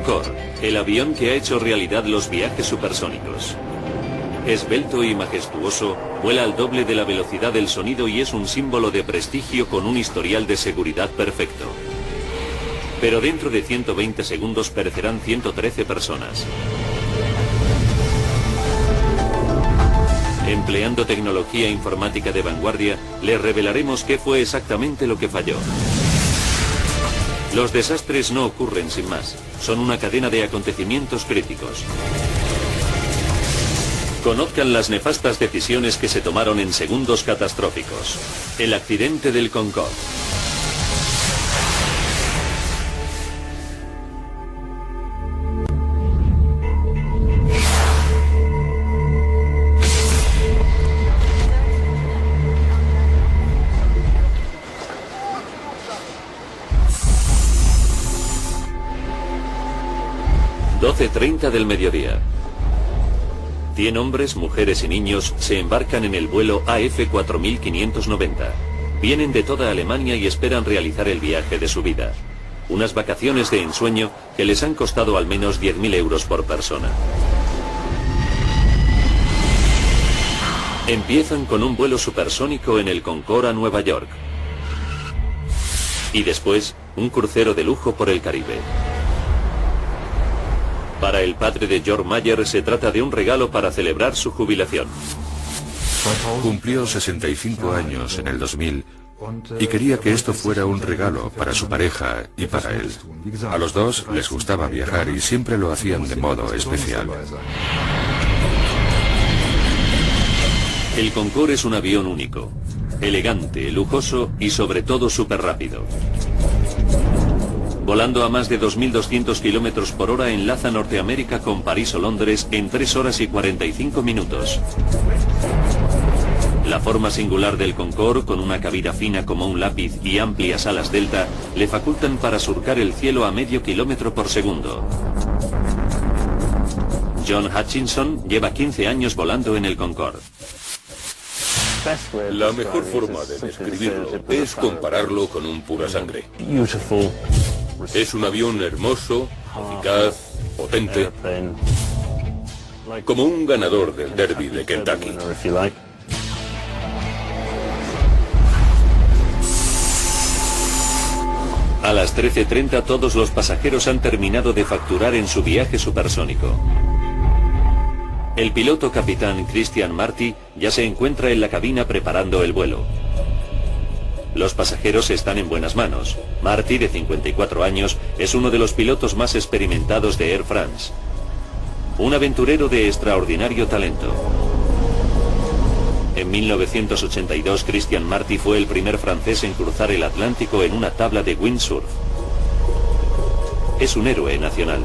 Concorde, el avión que ha hecho realidad los viajes supersónicos. Esbelto y majestuoso, vuela al doble de la velocidad del sonido y es un símbolo de prestigio con un historial de seguridad perfecto. Pero dentro de 120 segundos perecerán 113 personas. Empleando tecnología informática de vanguardia, les revelaremos qué fue exactamente lo que falló. Los desastres no ocurren sin más, son una cadena de acontecimientos críticos. Conozcan las nefastas decisiones que se tomaron en segundos catastróficos. El accidente del Concorde. ...12:30 del mediodía. 100 hombres, mujeres y niños se embarcan en el vuelo AF4590. Vienen de toda Alemania y esperan realizar el viaje de su vida. Unas vacaciones de ensueño que les han costado al menos 10.000 euros por persona. Empiezan con un vuelo supersónico en el Concorde a Nueva York. Y después, un crucero de lujo por el Caribe. Para el padre de George Mayer se trata de un regalo para celebrar su jubilación. Cumplió 65 años en el 2000 y quería que esto fuera un regalo para su pareja y para él. A los dos les gustaba viajar y siempre lo hacían de modo especial. El Concorde es un avión único, elegante, lujoso y sobre todo súper rápido. Volando a más de 2.200 km por hora enlaza Norteamérica con París o Londres en 3 horas y 45 minutos. La forma singular del Concorde, con una cabina fina como un lápiz y amplias alas delta, le facultan para surcar el cielo a medio kilómetro por segundo. John Hutchinson lleva 15 años volando en el Concorde. La mejor forma de describirlo es compararlo con un pura sangre. Es un avión hermoso, eficaz, potente, como un ganador del Derby de Kentucky. A las 13:30 todos los pasajeros han terminado de facturar en su viaje supersónico. El piloto capitán Christian Marty ya se encuentra en la cabina preparando el vuelo. Los pasajeros están en buenas manos. Marty, de 54 años, es uno de los pilotos más experimentados de Air France. Un aventurero de extraordinario talento. En 1982, Christian Marty fue el primer francés en cruzar el Atlántico en una tabla de windsurf. Es un héroe nacional.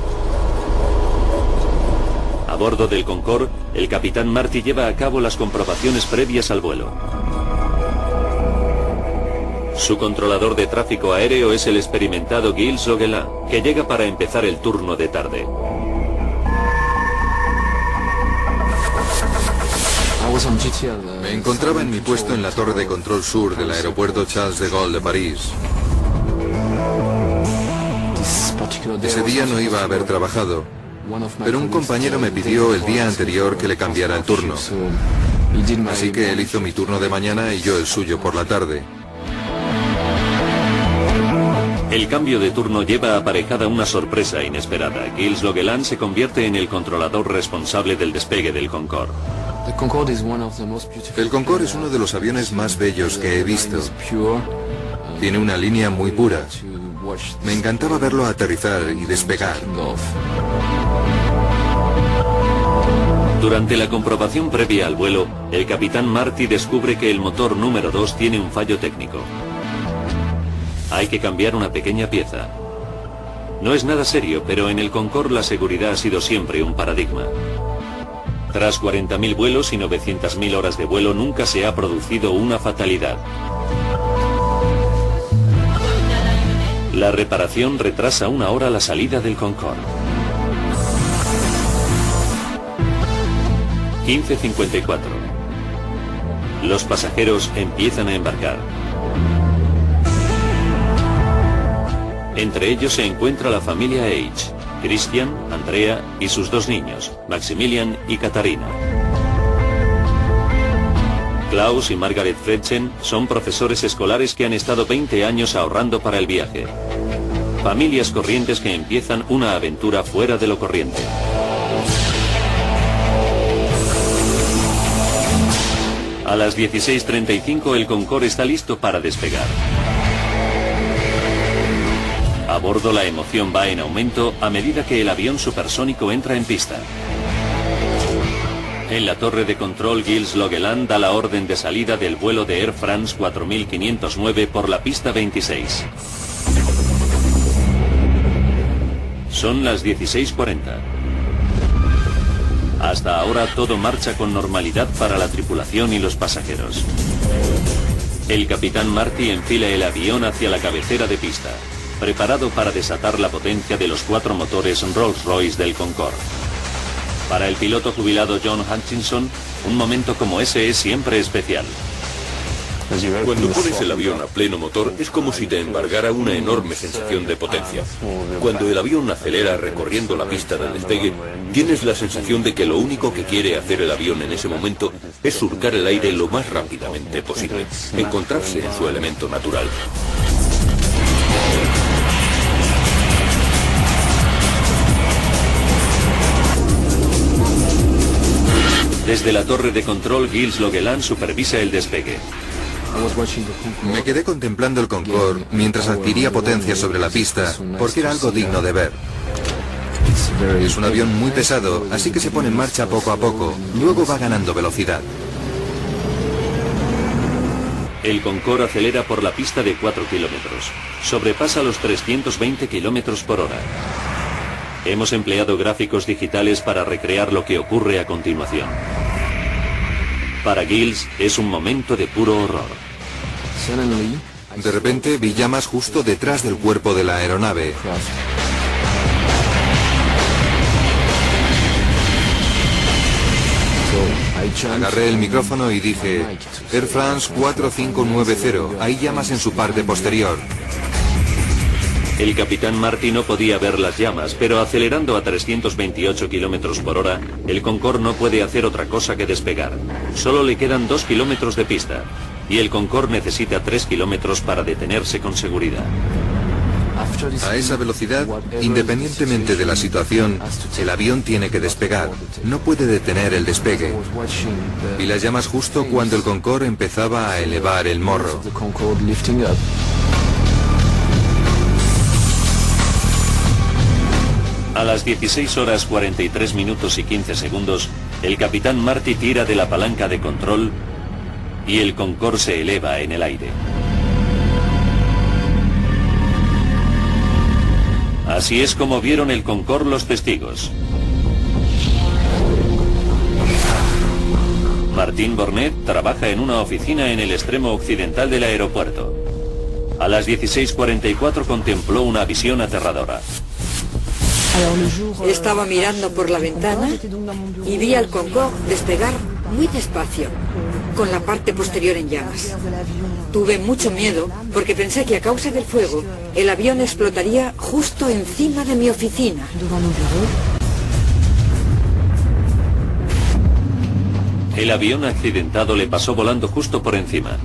A bordo del Concorde, el capitán Marty lleva a cabo las comprobaciones previas al vuelo. Su controlador de tráfico aéreo es el experimentado Gilles Zoguelin, que llega para empezar el turno de tarde. Me encontraba en mi puesto en la torre de control sur del aeropuerto Charles de Gaulle de París. Ese día no iba a haber trabajado, pero un compañero me pidió el día anterior que le cambiara el turno. Así que él hizo mi turno de mañana y yo el suyo por la tarde. El cambio de turno lleva aparejada una sorpresa inesperada. Gilles Zoguelin se convierte en el controlador responsable del despegue del Concorde. El Concorde es uno de los aviones más bellos que he visto. Tiene una línea muy pura. Me encantaba verlo aterrizar y despegar. Durante la comprobación previa al vuelo, el capitán Marty descubre que el motor número 2 tiene un fallo técnico. Hay que cambiar una pequeña pieza. No es nada serio, pero en el Concorde la seguridad ha sido siempre un paradigma. Tras 40.000 vuelos y 900.000 horas de vuelo nunca se ha producido una fatalidad. La reparación retrasa 1 hora la salida del Concorde. 15:54. Los pasajeros empiezan a embarcar. Entre ellos se encuentra la familia H. Christian, Andrea y sus 2 niños, Maximilian y Katharina. Klaus y Margaret Fredchen son profesores escolares que han estado 20 años ahorrando para el viaje. Familias corrientes que empiezan una aventura fuera de lo corriente. A las 16:35 el Concorde está listo para despegar. A bordo la emoción va en aumento a medida que el avión supersónico entra en pista. En la torre de control Gilles Logeland da la orden de salida del vuelo de Air France 4509 por la pista 26. Son las 16:40. Hasta ahora todo marcha con normalidad para la tripulación y los pasajeros. El capitán Marty enfila el avión hacia la cabecera de pista, preparado para desatar la potencia de los 4 motores Rolls-Royce del Concorde. Para el piloto jubilado John Hutchinson, un momento como ese es siempre especial. Cuando pones el avión a pleno motor es como si te embargara una enorme sensación de potencia. Cuando el avión acelera recorriendo la pista del despegue, tienes la sensación de que lo único que quiere hacer el avión en ese momento es surcar el aire lo más rápidamente posible, encontrarse en su elemento natural. Desde la torre de control, Gilles Logeland supervisa el despegue. Me quedé contemplando el Concorde mientras adquiría potencia sobre la pista, porque era algo digno de ver. Es un avión muy pesado, así que se pone en marcha poco a poco, luego va ganando velocidad. El Concorde acelera por la pista de 4 kilómetros. Sobrepasa los 320 kilómetros por hora. Hemos empleado gráficos digitales para recrear lo que ocurre a continuación. Para Gilles es un momento de puro horror. De repente vi llamas justo detrás del cuerpo de la aeronave. Agarré el micrófono y dije: Air France 4590, hay llamas en su parte posterior. El capitán Marty no podía ver las llamas, pero acelerando a 328 kilómetros por hora, el Concorde no puede hacer otra cosa que despegar. Solo le quedan 2 kilómetros de pista, y el Concorde necesita 3 kilómetros para detenerse con seguridad. A esa velocidad, independientemente de la situación, el avión tiene que despegar. No puede detener el despegue. Vi las llamas justo cuando el Concorde empezaba a elevar el morro. A las 16 horas 43 minutos y 15 segundos, el capitán Marty tira de la palanca de control y el Concorde se eleva en el aire. Así es como vieron el Concorde los testigos. Martín Bornet trabaja en una oficina en el extremo occidental del aeropuerto. A las 16:44 contempló una visión aterradora. Estaba mirando por la ventana y vi al Concorde despegar muy despacio, con la parte posterior en llamas. Tuve mucho miedo porque pensé que a causa del fuego el avión explotaría justo encima de mi oficina. El avión accidentado le pasó volando justo por encima.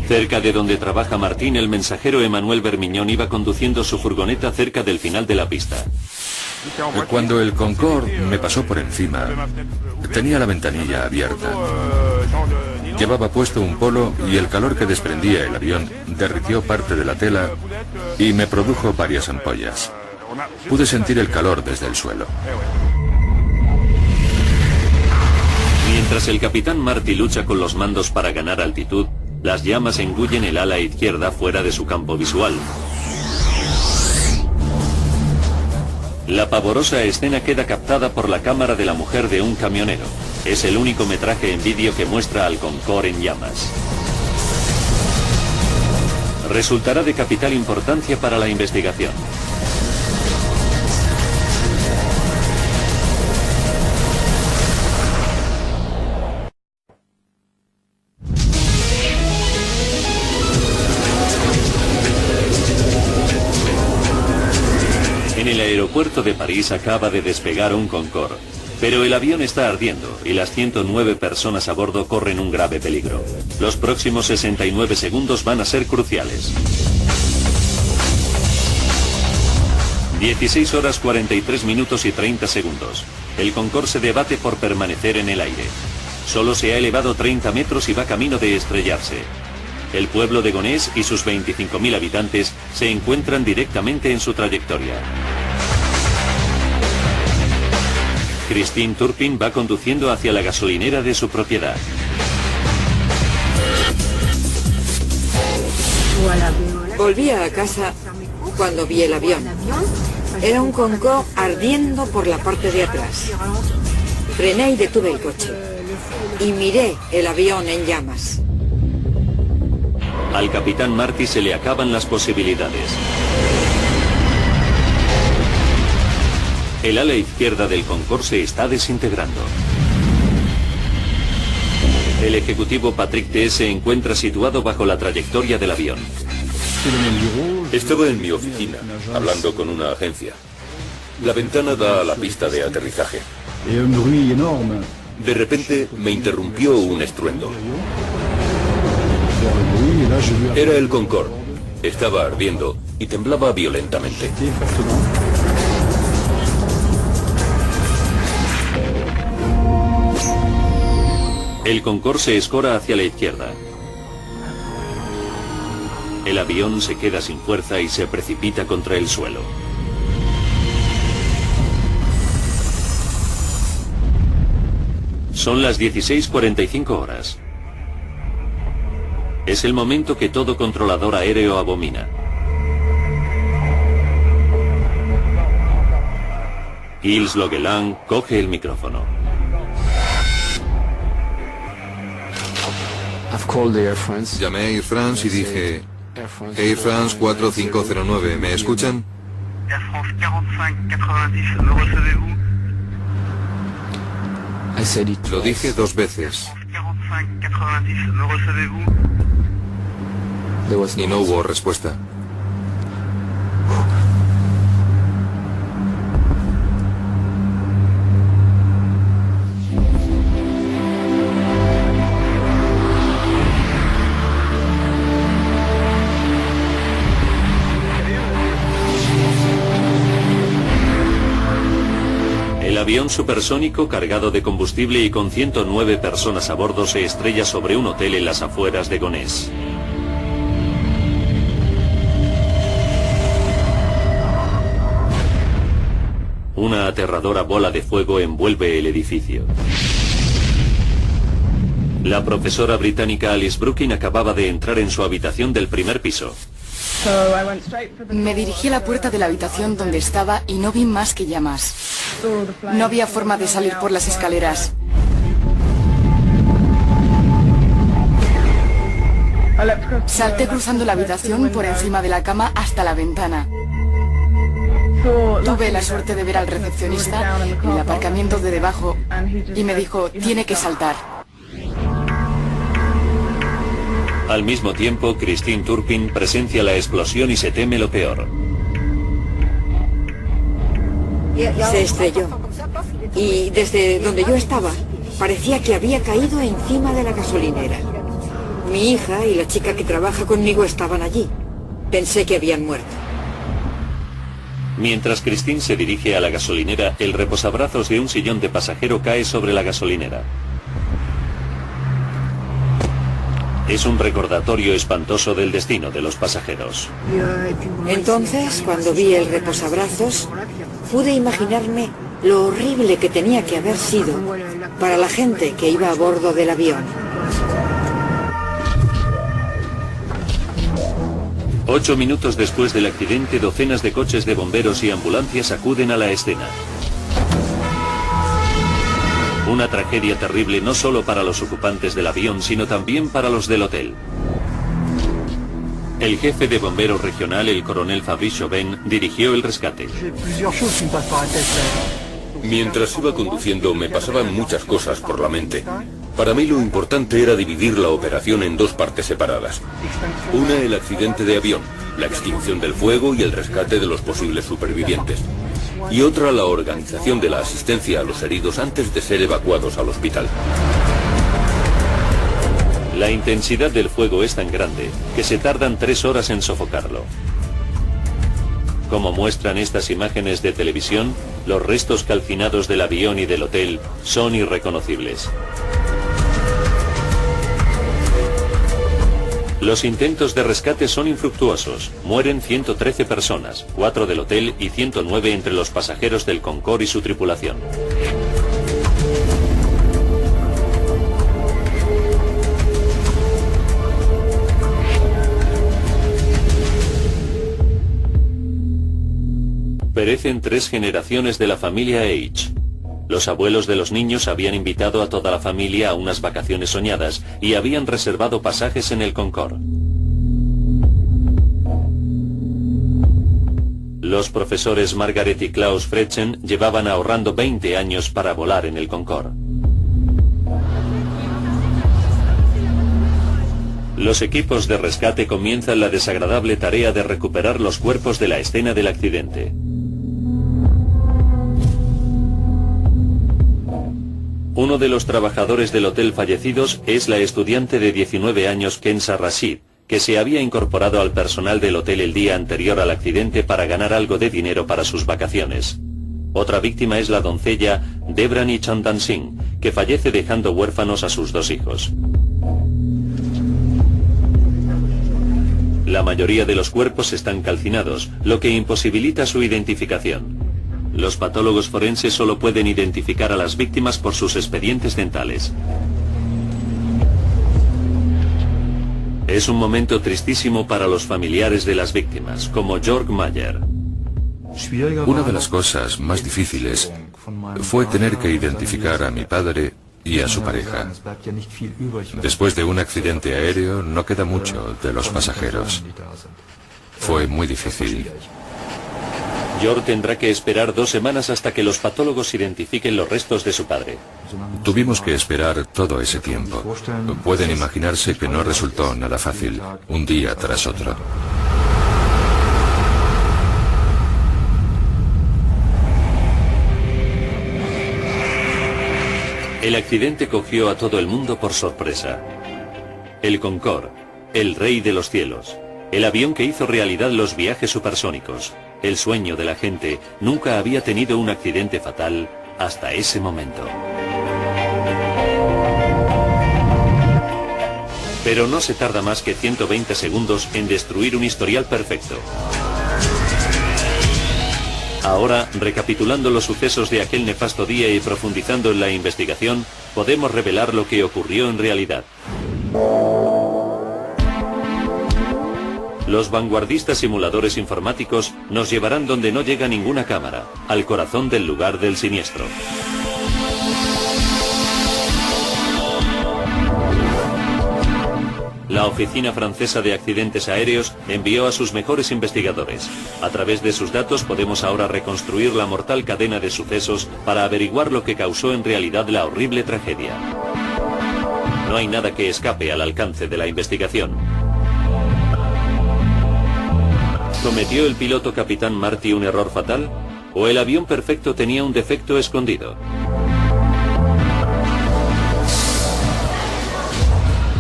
Cerca de donde trabaja Martín, el mensajero Emmanuel Bermiñón iba conduciendo su furgoneta cerca del final de la pista. Cuando el Concorde me pasó por encima, tenía la ventanilla abierta. Llevaba puesto un polo y el calor que desprendía el avión derritió parte de la tela y me produjo varias ampollas. Pude sentir el calor desde el suelo. Mientras el capitán Marty lucha con los mandos para ganar altitud, las llamas engullen el ala izquierda fuera de su campo visual. La pavorosa escena queda captada por la cámara de la mujer de un camionero. Es el único metraje en vídeo que muestra al Concorde en llamas. Resultará de capital importancia para la investigación. el aeropuerto de París acaba de despegar un Concorde, pero el avión está ardiendo y las 109 personas a bordo corren un grave peligro. Los próximos 69 segundos van a ser cruciales. 16 horas 43 minutos y 30 segundos. El Concorde se debate por permanecer en el aire. Solo se ha elevado 30 metros y va camino de estrellarse. El pueblo de Gonesse y sus 25.000 habitantes se encuentran directamente en su trayectoria. Christine Turpin va conduciendo hacia la gasolinera de su propiedad. Volvía a casa cuando vi el avión. Era un Concorde ardiendo por la parte de atrás. Frené y detuve el coche. Y miré el avión en llamas. Al capitán Marty se le acaban las posibilidades. El ala izquierda del Concorde se está desintegrando. El ejecutivo Patrick T. se encuentra situado bajo la trayectoria del avión. Estaba en mi oficina, hablando con una agencia. La ventana da a la pista de aterrizaje. De repente me interrumpió un estruendo. Era el Concorde. Estaba ardiendo y temblaba violentamente. El Concorde se escora hacia la izquierda. El avión se queda sin fuerza y se precipita contra el suelo. Son las 16:45 horas. Es el momento que todo controlador aéreo abomina. Gilles Loguelan coge el micrófono. Llamé a Air France y dije: Air France 4509, ¿me escuchan? Air France 4590, ¿me recevez-vous? Lo dije 2 veces. Air France 4590, ¿me recevez-vous? Y no hubo respuesta. El avión supersónico cargado de combustible y con 109 personas a bordo se estrella sobre un hotel en las afueras de Gonesse. Una aterradora bola de fuego envuelve el edificio. La profesora británica Alice Brooking acababa de entrar en su habitación del primer piso. Me dirigí a la puerta de la habitación donde estaba y no vi más que llamas. No había forma de salir por las escaleras. Salté cruzando la habitación por encima de la cama hasta la ventana. Tuve la suerte de ver al recepcionista en el aparcamiento de debajo y me dijo: tiene que saltar. Al mismo tiempo, Christine Turpin presencia la explosión y se teme lo peor. Se estrelló. Y desde donde yo estaba, parecía que había caído encima de la gasolinera. Mi hija y la chica que trabaja conmigo estaban allí. Pensé que habían muerto. Mientras Christine se dirige a la gasolinera, el reposabrazos de un sillón de pasajero cae sobre la gasolinera. Es un recordatorio espantoso del destino de los pasajeros. Entonces, cuando vi el reposabrazos, pude imaginarme lo horrible que tenía que haber sido para la gente que iba a bordo del avión. 8 minutos después del accidente, docenas de coches de bomberos y ambulancias acuden a la escena. Una tragedia terrible no solo para los ocupantes del avión, sino también para los del hotel. El jefe de bomberos regional, el coronel Fabrice Chauvin, dirigió el rescate. Mientras iba conduciendo me pasaban muchas cosas por la mente. Para mí lo importante era dividir la operación en 2 partes separadas. Una, el accidente de avión, la extinción del fuego y el rescate de los posibles supervivientes. y otra la organización de la asistencia a los heridos antes de ser evacuados al hospital. La intensidad del fuego es tan grande que se tardan 3 horas en sofocarlo. Como muestran estas imágenes de televisión, los restos calcinados del avión y del hotel son irreconocibles. Los intentos de rescate son infructuosos. Mueren 113 personas, 4 del hotel y 109 entre los pasajeros del Concorde y su tripulación. Perecen 3 generaciones de la familia H. Los abuelos de los niños habían invitado a toda la familia a unas vacaciones soñadas y habían reservado pasajes en el Concorde. Los profesores Margaret y Klaus Fretzen llevaban ahorrando 20 años para volar en el Concorde. Los equipos de rescate comienzan la desagradable tarea de recuperar los cuerpos de la escena del accidente. Uno de los trabajadores del hotel fallecidos es la estudiante de 19 años Kenza Rashid, que se había incorporado al personal del hotel el día anterior al accidente para ganar algo de dinero para sus vacaciones. Otra víctima es la doncella Debrani Chandan Singh, que fallece dejando huérfanos a sus 2 hijos. La mayoría de los cuerpos están calcinados, lo que imposibilita su identificación. Los patólogos forenses solo pueden identificar a las víctimas por sus expedientes dentales. Es un momento tristísimo para los familiares de las víctimas, como Jörg Mayer. Una de las cosas más difíciles fue tener que identificar a mi padre y a su pareja. Después de un accidente aéreo no queda mucho de los pasajeros. Fue muy difícil. Jörg tendrá que esperar 2 semanas hasta que los patólogos identifiquen los restos de su padre. Tuvimos que esperar todo ese tiempo. Pueden imaginarse que no resultó nada fácil, un día tras otro. El accidente cogió a todo el mundo por sorpresa. El Concorde, el rey de los cielos, el avión que hizo realidad los viajes supersónicos, el sueño de la gente, nunca había tenido un accidente fatal hasta ese momento. Pero no se tarda más que 120 segundos en destruir un historial perfecto. Ahora, recapitulando los sucesos de aquel nefasto día y profundizando en la investigación, podemos revelar lo que ocurrió en realidad. Los vanguardistas simuladores informáticos nos llevarán donde no llega ninguna cámara, al corazón del lugar del siniestro. La Oficina Francesa de Accidentes Aéreos envió a sus mejores investigadores. A través de sus datos podemos ahora reconstruir la mortal cadena de sucesos para averiguar lo que causó en realidad la horrible tragedia. No hay nada que escape al alcance de la investigación. ¿Cometió el piloto capitán Marty un error fatal? ¿O el avión perfecto tenía un defecto escondido?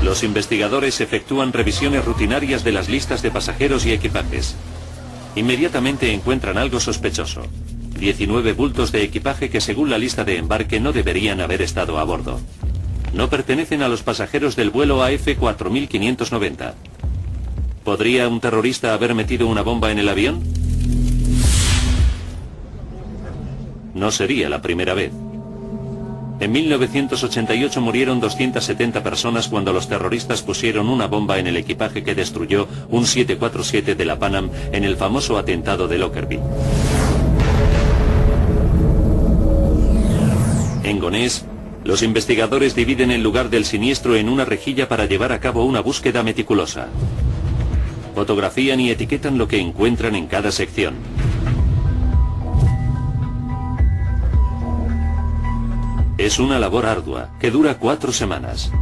Los investigadores efectúan revisiones rutinarias de las listas de pasajeros y equipajes. Inmediatamente encuentran algo sospechoso. 19 bultos de equipaje que según la lista de embarque no deberían haber estado a bordo. No pertenecen a los pasajeros del vuelo AF 4590. ¿Podría un terrorista haber metido una bomba en el avión? No sería la primera vez. En 1988 murieron 270 personas cuando los terroristas pusieron una bomba en el equipaje que destruyó un 747 de la Pan Am en el famoso atentado de Lockerbie. En Gonés, los investigadores dividen el lugar del siniestro en una rejilla para llevar a cabo una búsqueda meticulosa. Fotografían y etiquetan lo que encuentran en cada sección. Es una labor ardua, que dura 4 semanas.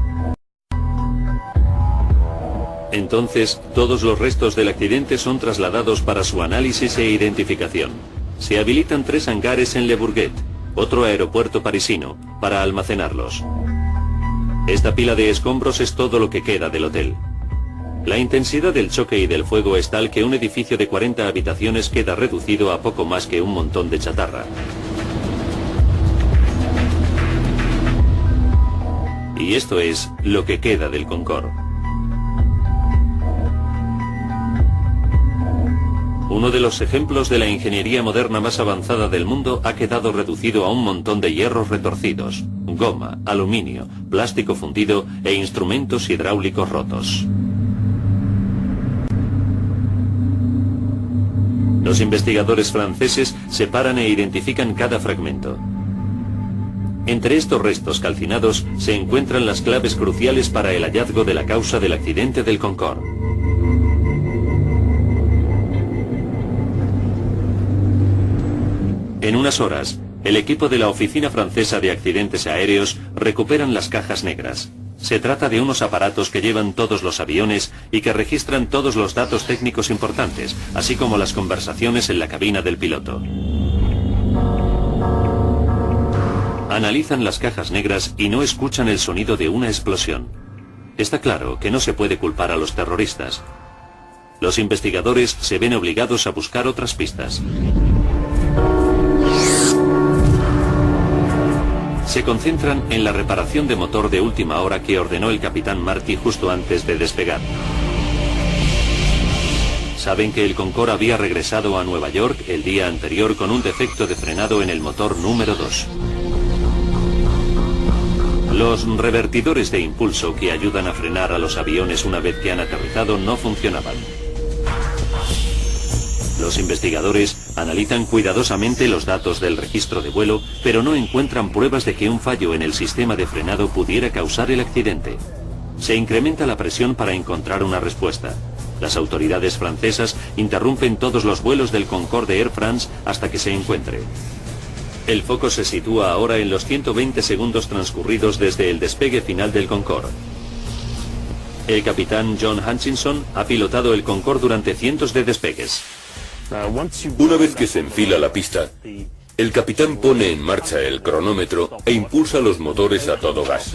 Entonces, todos los restos del accidente son trasladados para su análisis e identificación. Se habilitan 3 hangares en Le Bourget, otro aeropuerto parisino, para almacenarlos. Esta pila de escombros es todo lo que queda del hotel. La intensidad del choque y del fuego es tal que un edificio de 40 habitaciones queda reducido a poco más que un montón de chatarra. Y esto es lo que queda del Concorde. Uno de los ejemplos de la ingeniería moderna más avanzada del mundo ha quedado reducido a un montón de hierros retorcidos, goma, aluminio, plástico fundido e instrumentos hidráulicos rotos. Los investigadores franceses separan e identifican cada fragmento. Entre estos restos calcinados se encuentran las claves cruciales para el hallazgo de la causa del accidente del Concorde. En unas horas, el equipo de la Oficina Francesa de Accidentes Aéreos recuperan las cajas negras. Se trata de unos aparatos que llevan todos los aviones y que registran todos los datos técnicos importantes, así como las conversaciones en la cabina del piloto. Analizan las cajas negras y no escuchan el sonido de una explosión. Está claro que no se puede culpar a los terroristas. Los investigadores se ven obligados a buscar otras pistas. Se concentran en la reparación de motor de última hora que ordenó el capitán Marty justo antes de despegar. Saben que el Concorde había regresado a Nueva York el día anterior con un defecto de frenado en el motor número 2. Los revertidores de impulso que ayudan a frenar a los aviones una vez que han aterrizado no funcionaban. Los investigadores analizan cuidadosamente los datos del registro de vuelo, pero no encuentran pruebas de que un fallo en el sistema de frenado pudiera causar el accidente. Se incrementa la presión para encontrar una respuesta. Las autoridades francesas interrumpen todos los vuelos del Concorde de Air France hasta que se encuentre. El foco se sitúa ahora en los 120 segundos transcurridos desde el despegue final del Concorde. El capitán John Hutchinson ha pilotado el Concorde durante cientos de despegues. Una vez que se enfila la pista, el capitán pone en marcha el cronómetro e impulsa los motores a todo gas.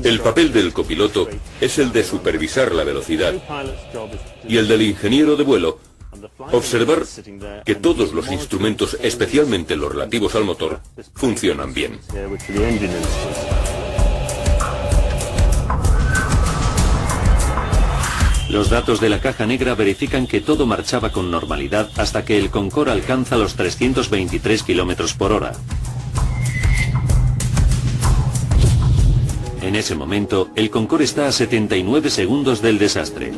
El papel del copiloto es el de supervisar la velocidad y el del ingeniero de vuelo, observar que todos los instrumentos, especialmente los relativos al motor, funcionan bien. Los datos de la caja negra verifican que todo marchaba con normalidad hasta que el Concorde alcanza los 323 km por hora. En ese momento, el Concorde está a 79 segundos del desastre.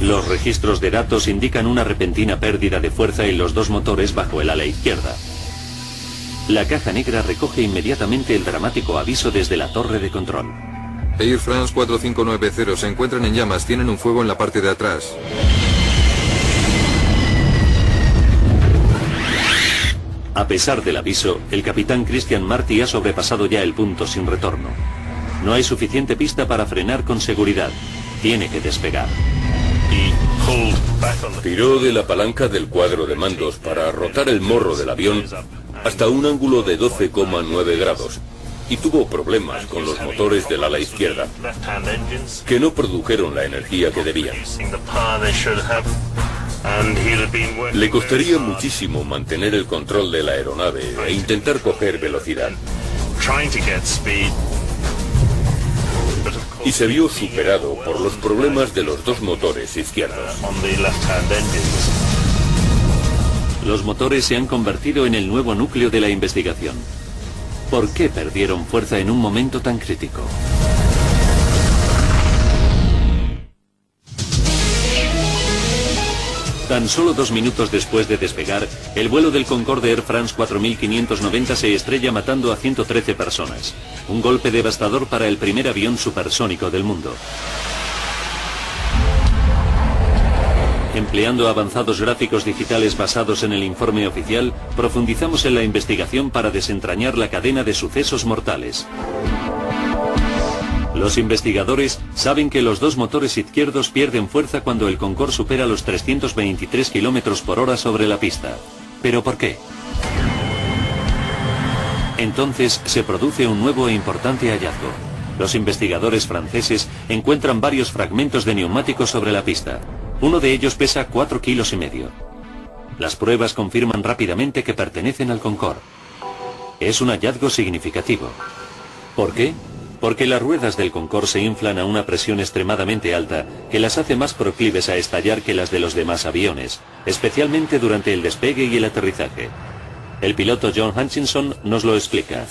Los registros de datos indican una repentina pérdida de fuerza en los dos motores bajo el ala izquierda. La caja negra recoge inmediatamente el dramático aviso desde la torre de control. Air France 4590, se encuentran en llamas, tienen un fuego en la parte de atrás. A pesar del aviso, el capitán Christian Marty ha sobrepasado ya el punto sin retorno. No hay suficiente pista para frenar con seguridad. Tiene que despegar. Tiró de la palanca del cuadro de mandos para rotar el morro del avión hasta un ángulo de 12,9 grados y tuvo problemas con los motores del ala izquierda, que no produjeron la energía que debían. Le costaría muchísimo mantener el control de la aeronave e intentar coger velocidad. Y se vio superado por los problemas de los dos motores izquierdos. Los motores se han convertido en el nuevo núcleo de la investigación. ¿Por qué perdieron fuerza en un momento tan crítico? Tan solo 2 minutos después de despegar, el vuelo del Concorde Air France 4590 se estrella matando a 113 personas. Un golpe devastador para el primer avión supersónico del mundo. Empleando avanzados gráficos digitales basados en el informe oficial, profundizamos en la investigación para desentrañar la cadena de sucesos mortales. Los investigadores saben que los dos motores izquierdos pierden fuerza cuando el Concorde supera los 323 km por hora sobre la pista. ¿Pero por qué? Entonces se produce un nuevo e importante hallazgo. Los investigadores franceses encuentran varios fragmentos de neumáticos sobre la pista. Uno de ellos pesa 4,5 kilos. Las pruebas confirman rápidamente que pertenecen al Concorde. Es un hallazgo significativo. ¿Por qué? Porque las ruedas del Concorde se inflan a una presión extremadamente alta que las hace más proclives a estallar que las de los demás aviones, especialmente durante el despegue y el aterrizaje. El piloto John Hutchinson nos lo explica.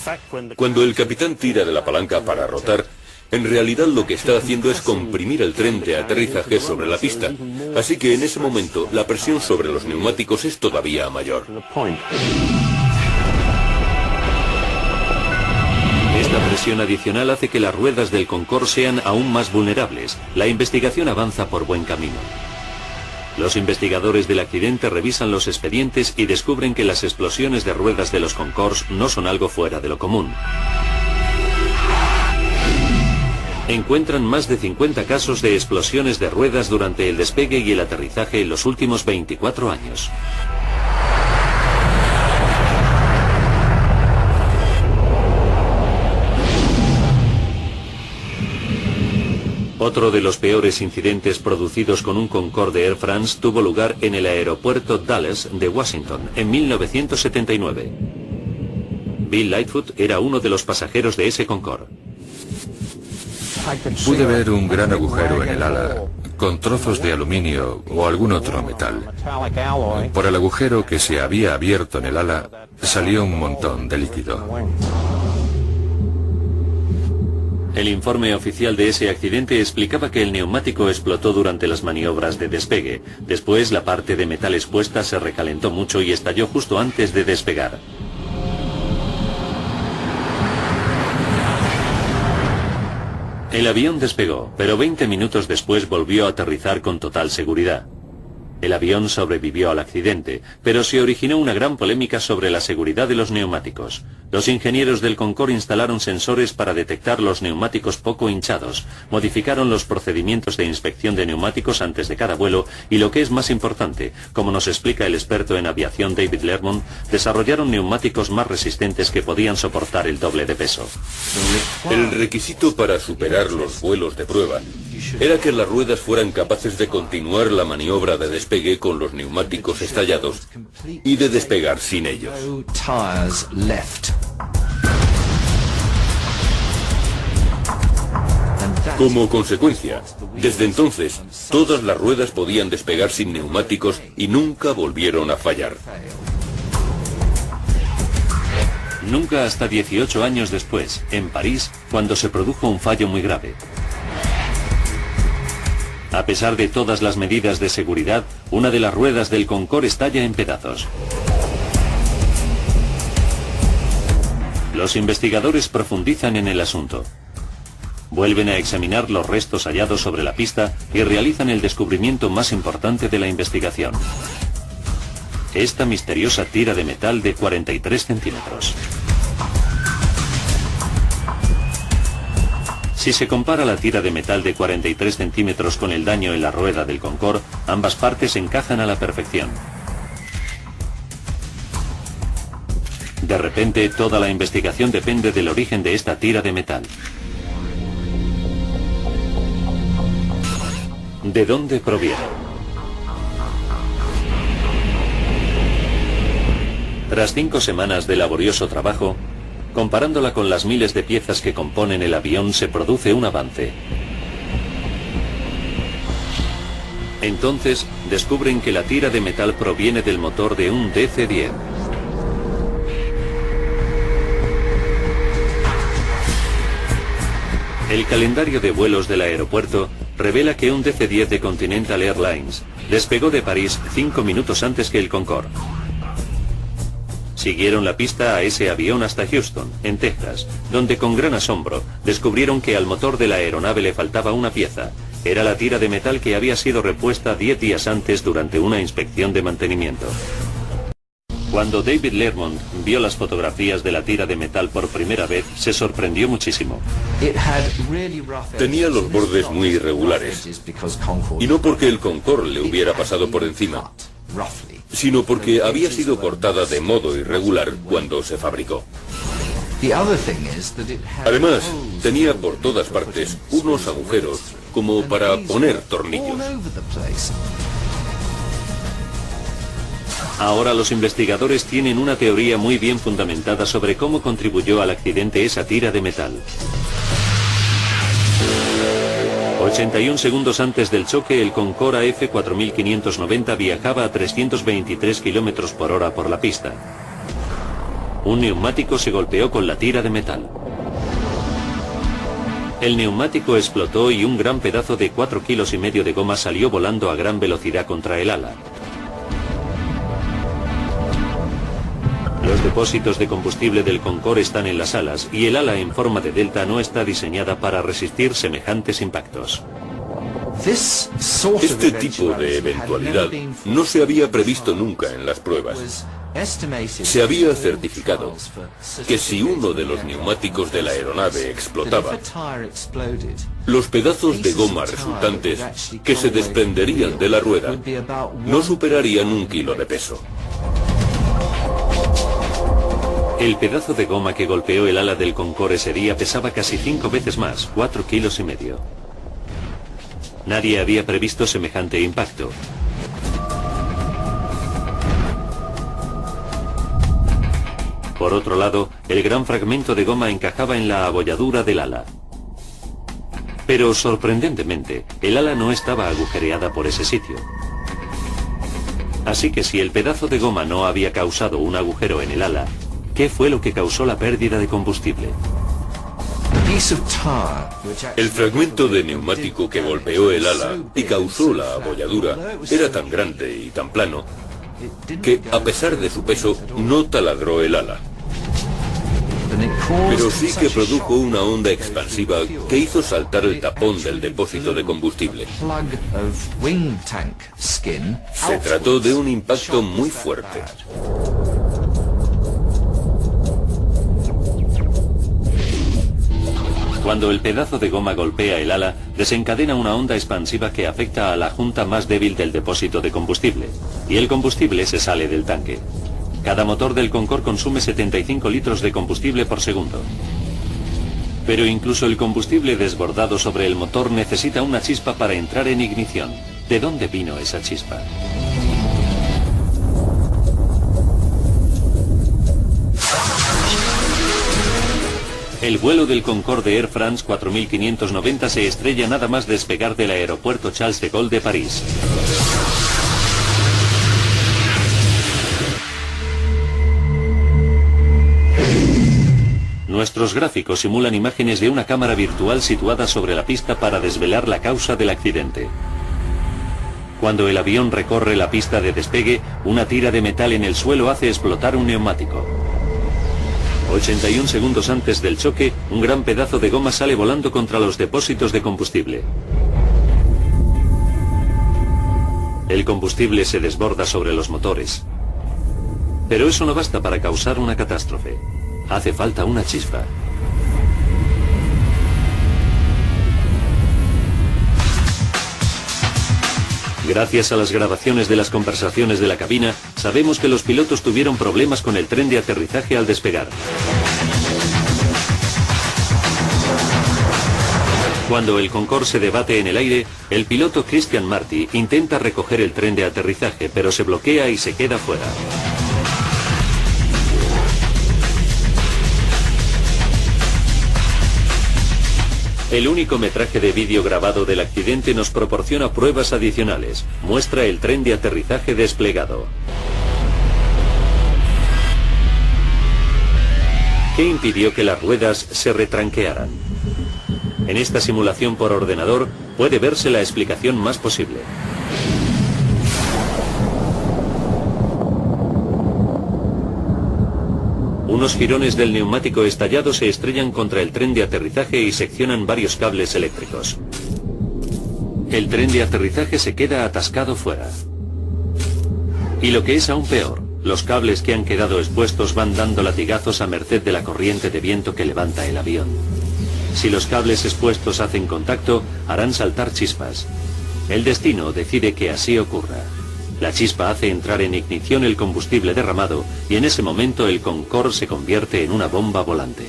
Cuando el capitán tira de la palanca para rotar, en realidad lo que está haciendo es comprimir el tren de aterrizaje sobre la pista. Así que en ese momento la presión sobre los neumáticos es todavía mayor. Esta presión adicional hace que las ruedas del Concorde sean aún más vulnerables. La investigación avanza por buen camino. Los investigadores del accidente revisan los expedientes y descubren que las explosiones de ruedas de los Concordes no son algo fuera de lo común. Encuentran más de 50 casos de explosiones de ruedas durante el despegue y el aterrizaje en los últimos 24 años. Otro de los peores incidentes producidos con un Concorde de Air France tuvo lugar en el aeropuerto Dulles de Washington en 1979. Bill Lightfoot era uno de los pasajeros de ese Concorde. Pude ver un gran agujero en el ala, con trozos de aluminio o algún otro metal. Por el agujero que se había abierto en el ala, salió un montón de líquido. El informe oficial de ese accidente explicaba que el neumático explotó durante las maniobras de despegue. Después, la parte de metal expuesta se recalentó mucho y estalló justo antes de despegar. El avión despegó, pero 20 minutos después volvió a aterrizar con total seguridad. El avión sobrevivió al accidente, pero se originó una gran polémica sobre la seguridad de los neumáticos. Los ingenieros del Concorde instalaron sensores para detectar los neumáticos poco hinchados, modificaron los procedimientos de inspección de neumáticos antes de cada vuelo y, lo que es más importante, como nos explica el experto en aviación David Lermont, desarrollaron neumáticos más resistentes que podían soportar el doble de peso. El requisito para superar los vuelos de prueba era que las ruedas fueran capaces de continuar la maniobra de despegue con los neumáticos estallados y de despegar sin ellos. Como consecuencia, desde entonces, todas las ruedas podían despegar sin neumáticos y nunca volvieron a fallar. Nunca hasta 18 años después, en París, cuando se produjo un fallo muy grave. A pesar de todas las medidas de seguridad, una de las ruedas del Concorde estalla en pedazos. Los investigadores profundizan en el asunto. Vuelven a examinar los restos hallados sobre la pista y realizan el descubrimiento más importante de la investigación. Esta misteriosa tira de metal de 43 centímetros. Si se compara la tira de metal de 43 centímetros con el daño en la rueda del Concorde, ambas partes encajan a la perfección. De repente, toda la investigación depende del origen de esta tira de metal. ¿De dónde proviene? Tras 5 semanas de laborioso trabajo, comparándola con las miles de piezas que componen el avión, se produce un avance. Entonces, descubren que la tira de metal proviene del motor de un DC-10. El calendario de vuelos del aeropuerto revela que un DC-10 de Continental Airlines despegó de París 5 minutos antes que el Concorde. Siguieron la pista a ese avión hasta Houston, en Texas, donde con gran asombro descubrieron que al motor de la aeronave le faltaba una pieza. Era la tira de metal que había sido repuesta 10 días antes durante una inspección de mantenimiento. Cuando David Lermont vio las fotografías de la tira de metal por primera vez, se sorprendió muchísimo. Tenía los bordes muy irregulares, y no porque el Concorde le hubiera pasado por encima, sino porque había sido cortada de modo irregular cuando se fabricó. Además, tenía por todas partes unos agujeros como para poner tornillos. Ahora los investigadores tienen una teoría muy bien fundamentada sobre cómo contribuyó al accidente esa tira de metal. 81 segundos antes del choque, el Concorde AF4590 viajaba a 323 km por hora por la pista. Un neumático se golpeó con la tira de metal. El neumático explotó y un gran pedazo de 4,5 kilos de goma salió volando a gran velocidad contra el ala. Los depósitos de combustible del Concorde están en las alas y el ala en forma de delta no está diseñada para resistir semejantes impactos. Este tipo de eventualidad no se había previsto nunca en las pruebas. Se había certificado que si uno de los neumáticos de la aeronave explotaba, los pedazos de goma resultantes que se desprenderían de la rueda no superarían 1 kilo de peso. El pedazo de goma que golpeó el ala del Concorde ese día pesaba casi 5 veces más, 4,5 kilos. Nadie había previsto semejante impacto. Por otro lado, el gran fragmento de goma encajaba en la abolladura del ala. Pero sorprendentemente, el ala no estaba agujereada por ese sitio. Así que si el pedazo de goma no había causado un agujero en el ala, ¿qué fue lo que causó la pérdida de combustible? El fragmento de neumático que golpeó el ala y causó la abolladura era tan grande y tan plano que, a pesar de su peso, no taladró el ala. Pero sí que produjo una onda expansiva que hizo saltar el tapón del depósito de combustible. Se trató de un impacto muy fuerte. Cuando el pedazo de goma golpea el ala, desencadena una onda expansiva que afecta a la junta más débil del depósito de combustible, y el combustible se sale del tanque. Cada motor del Concorde consume 75 litros de combustible por segundo. Pero incluso el combustible desbordado sobre el motor necesita una chispa para entrar en ignición. ¿De dónde vino esa chispa? El vuelo del Concorde Air France 4590 se estrella nada más despegar del aeropuerto Charles de Gaulle de París. Nuestros gráficos simulan imágenes de una cámara virtual situada sobre la pista para desvelar la causa del accidente. Cuando el avión recorre la pista de despegue, una tira de metal en el suelo hace explotar un neumático. 81 segundos antes del choque, un gran pedazo de goma sale volando contra los depósitos de combustible. El combustible se desborda sobre los motores. Pero eso no basta para causar una catástrofe. Hace falta una chispa. Gracias a las grabaciones de las conversaciones de la cabina, sabemos que los pilotos tuvieron problemas con el tren de aterrizaje al despegar. Cuando el Concorde se debate en el aire, el piloto Christian Marty intenta recoger el tren de aterrizaje, pero se bloquea y se queda fuera. El único metraje de vídeo grabado del accidente nos proporciona pruebas adicionales. Muestra el tren de aterrizaje desplegado. ¿Qué impidió que las ruedas se retranquearan? En esta simulación por ordenador puede verse la explicación más posible. Unos jirones del neumático estallado se estrellan contra el tren de aterrizaje y seccionan varios cables eléctricos. El tren de aterrizaje se queda atascado fuera. Y lo que es aún peor, Los cables que han quedado expuestos van dando latigazos a merced de la corriente de viento que levanta el avión. Si los cables expuestos hacen contacto, harán saltar chispas. El destino decide que así ocurra. La chispa hace entrar en ignición el combustible derramado y en ese momento el Concorde se convierte en una bomba volante.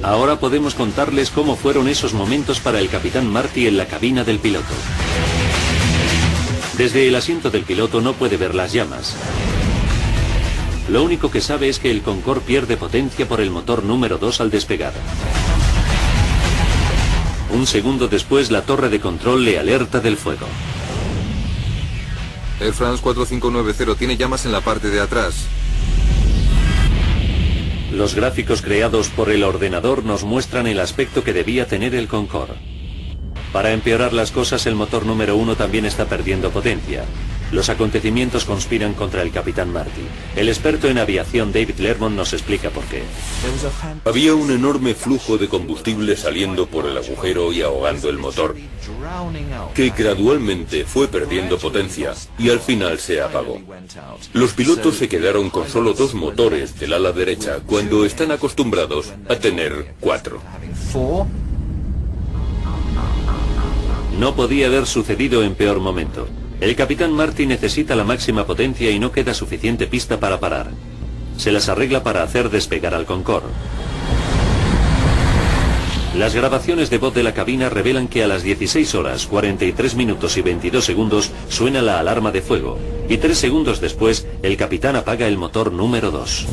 Ahora podemos contarles cómo fueron esos momentos para el capitán Marty en la cabina del piloto. Desde el asiento del piloto no puede ver las llamas. Lo único que sabe es que el Concorde pierde potencia por el motor número 2 al despegar. Un segundo después, la torre de control le alerta del fuego. Air France 4590 tiene llamas en la parte de atrás. Los gráficos creados por el ordenador nos muestran el aspecto que debía tener el Concorde. Para empeorar las cosas, el motor número 1 también está perdiendo potencia. Los acontecimientos conspiran contra el capitán Marty. El experto en aviación David Lermont nos explica por qué. Había un enorme flujo de combustible saliendo por el agujero y ahogando el motor, que gradualmente fue perdiendo potencia y al final se apagó. Los pilotos se quedaron con solo 2 motores del ala derecha cuando están acostumbrados a tener 4. No podía haber sucedido en peor momento. El capitán Marty necesita la máxima potencia y no queda suficiente pista para parar. Se las arregla para hacer despegar al Concorde. Las grabaciones de voz de la cabina revelan que a las 16 horas, 43 minutos y 22 segundos suena la alarma de fuego, y 3 segundos después el capitán apaga el motor número 2.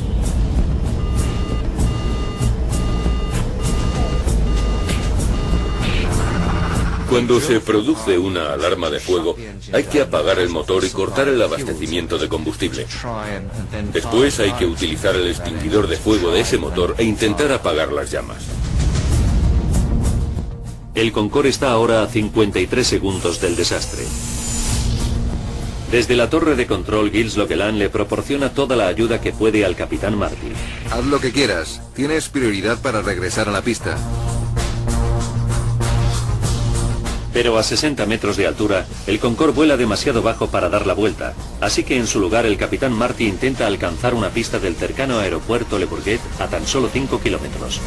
Cuando se produce una alarma de fuego, hay que apagar el motor y cortar el abastecimiento de combustible. Después hay que utilizar el extinguidor de fuego de ese motor e intentar apagar las llamas. El Concorde está ahora a 53 segundos del desastre. Desde la torre de control, Gilles Loquelin le proporciona toda la ayuda que puede al capitán Marty. Haz lo que quieras. Tienes prioridad para regresar a la pista. Pero a 60 metros de altura, el Concorde vuela demasiado bajo para dar la vuelta, así que en su lugar el capitán Marty intenta alcanzar una pista del cercano aeropuerto Le Bourget a tan solo 5 kilómetros.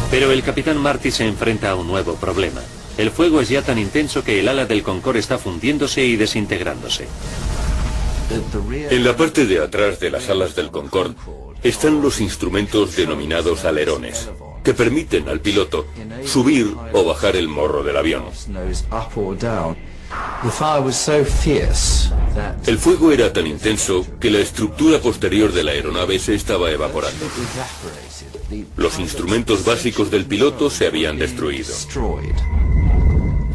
Pero el capitán Marty se enfrenta a un nuevo problema. El fuego es ya tan intenso que el ala del Concorde está fundiéndose y desintegrándose. En la parte de atrás de las alas del Concorde están los instrumentos denominados alerones, que permiten al piloto subir o bajar el morro del avión. El fuego era tan intenso que la estructura posterior de la aeronave se estaba evaporando. Los instrumentos básicos del piloto se habían destruido.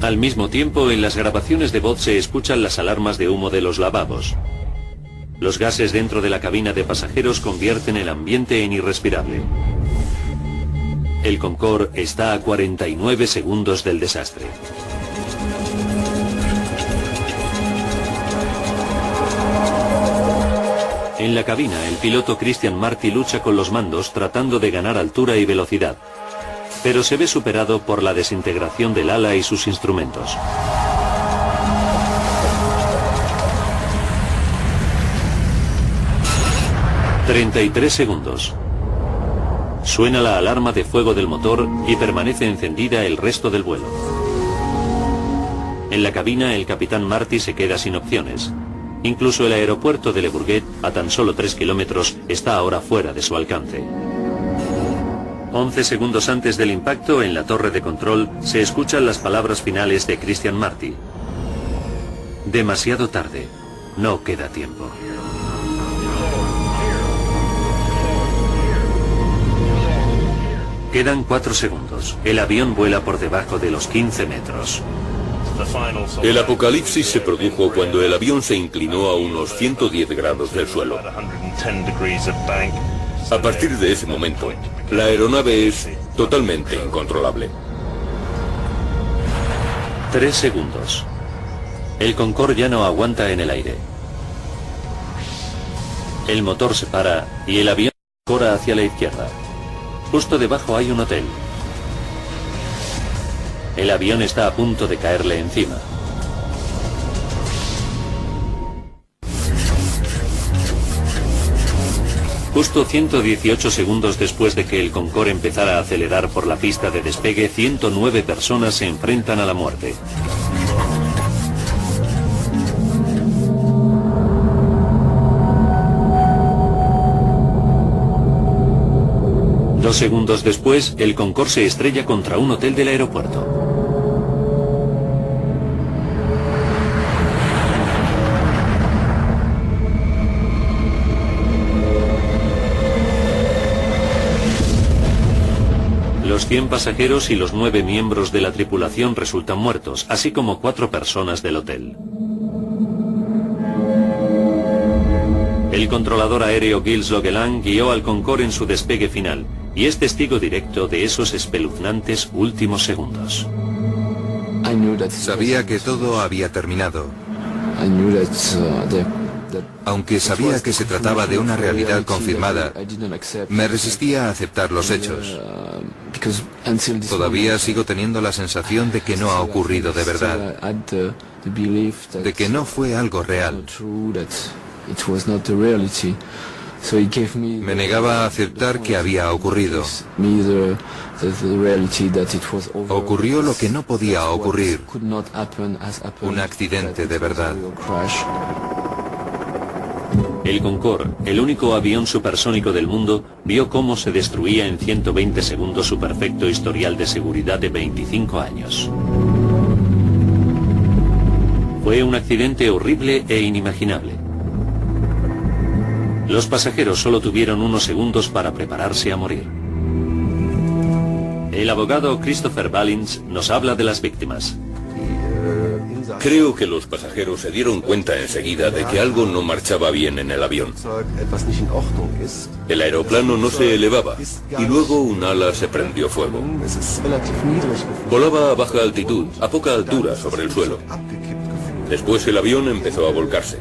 Al mismo tiempo, en las grabaciones de voz se escuchan las alarmas de humo de los lavabos. Los gases dentro de la cabina de pasajeros convierten el ambiente en irrespirable. El Concorde está a 49 segundos del desastre. En la cabina, el piloto Christian Marty lucha con los mandos tratando de ganar altura y velocidad, pero se ve superado por la desintegración del ala y sus instrumentos. «33 segundos». Suena la alarma de fuego del motor y permanece encendida el resto del vuelo. En la cabina, el capitán Marty se queda sin opciones. Incluso el aeropuerto de Le Bourget, a tan solo 3 kilómetros, está ahora fuera de su alcance. 11 segundos antes del impacto, en la torre de control, se escuchan las palabras finales de Christian Marty. Demasiado tarde. No queda tiempo. Quedan 4 segundos. El avión vuela por debajo de los 15 metros. El apocalipsis se produjo cuando el avión se inclinó a unos 110 grados del suelo. A partir de ese momento, la aeronave es totalmente incontrolable. 3 segundos. El Concorde ya no aguanta en el aire. El motor se para y el avión corre hacia la izquierda. Justo debajo hay un hotel. El avión está a punto de caerle encima. Justo 118 segundos después de que el Concorde empezara a acelerar por la pista de despegue, 109 personas se enfrentan a la muerte. Dos segundos después, el Concorde se estrella contra un hotel del aeropuerto. Los 100 pasajeros y los 9 miembros de la tripulación resultan muertos, así como 4 personas del hotel. El controlador aéreo Gilles Leguelin guió al Concorde en su despegue final y es testigo directo de esos espeluznantes últimos segundos. Sabía que todo había terminado. Aunque sabía que se trataba de una realidad confirmada, me resistía a aceptar los hechos. Todavía sigo teniendo la sensación de que no ha ocurrido de verdad, de que no fue algo real. Me negaba a aceptar que había ocurrido. Ocurrió lo que no podía ocurrir, un accidente de verdad. El Concorde, el único avión supersónico del mundo, vio cómo se destruía en 120 segundos su perfecto historial de seguridad de 25 años. Fue un accidente horrible e inimaginable. Los pasajeros solo tuvieron unos segundos para prepararse a morir. El abogado Christopher Ballins nos habla de las víctimas. Creo que los pasajeros se dieron cuenta enseguida de que algo no marchaba bien en el avión. El aeroplano no se elevaba y luego un ala se prendió fuego. Volaba a baja altitud, a poca altura sobre el suelo. Después el avión empezó a volcarse.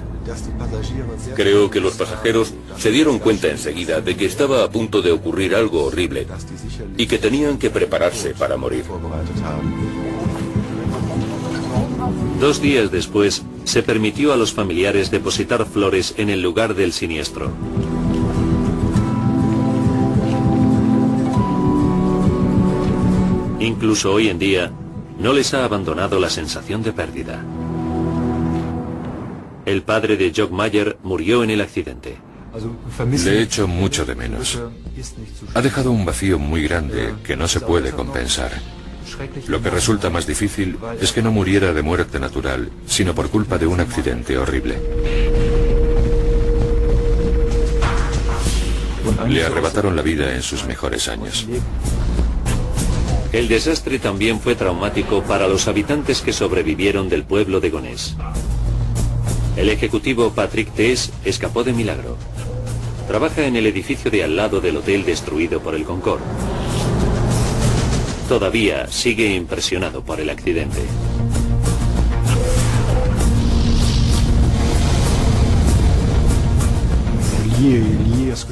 Creo que los pasajeros se dieron cuenta enseguida de que estaba a punto de ocurrir algo horrible y que tenían que prepararse para morir. 2 días después, se permitió a los familiares depositar flores en el lugar del siniestro. Incluso hoy en día, no les ha abandonado la sensación de pérdida. El padre de Jock Mayer murió en el accidente. Le echo mucho de menos. Ha dejado un vacío muy grande que no se puede compensar. Lo que resulta más difícil es que no muriera de muerte natural, sino por culpa de un accidente horrible. Le arrebataron la vida en sus mejores años. El desastre también fue traumático para los habitantes que sobrevivieron del pueblo de Gonesse. El ejecutivo Patrick Tess escapó de milagro. Trabaja en el edificio de al lado del hotel destruido por el Concorde. Todavía sigue impresionado por el accidente.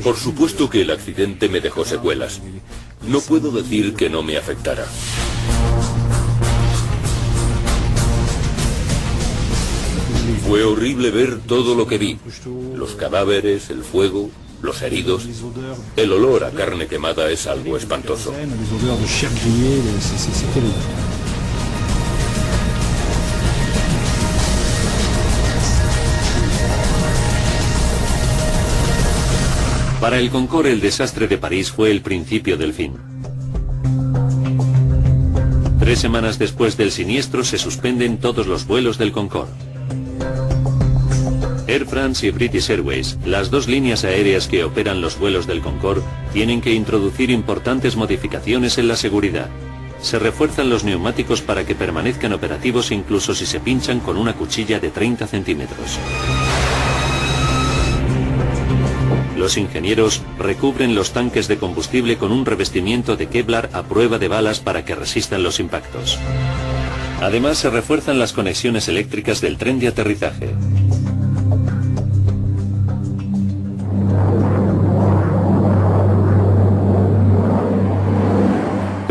Por supuesto que el accidente me dejó secuelas. No puedo decir que no me afectara. Fue horrible ver todo lo que vi. Los cadáveres, el fuego, los heridos. El olor a carne quemada es algo espantoso. Para el Concorde, el desastre de París fue el principio del fin. 3 semanas después del siniestro se suspenden todos los vuelos del Concorde. Air France y British Airways, las 2 líneas aéreas que operan los vuelos del Concorde, tienen que introducir importantes modificaciones en la seguridad. Se refuerzan los neumáticos para que permanezcan operativos incluso si se pinchan con una cuchilla de 30 centímetros. Los ingenieros recubren los tanques de combustible con un revestimiento de Kevlar a prueba de balas para que resistan los impactos. Además, se refuerzan las conexiones eléctricas del tren de aterrizaje.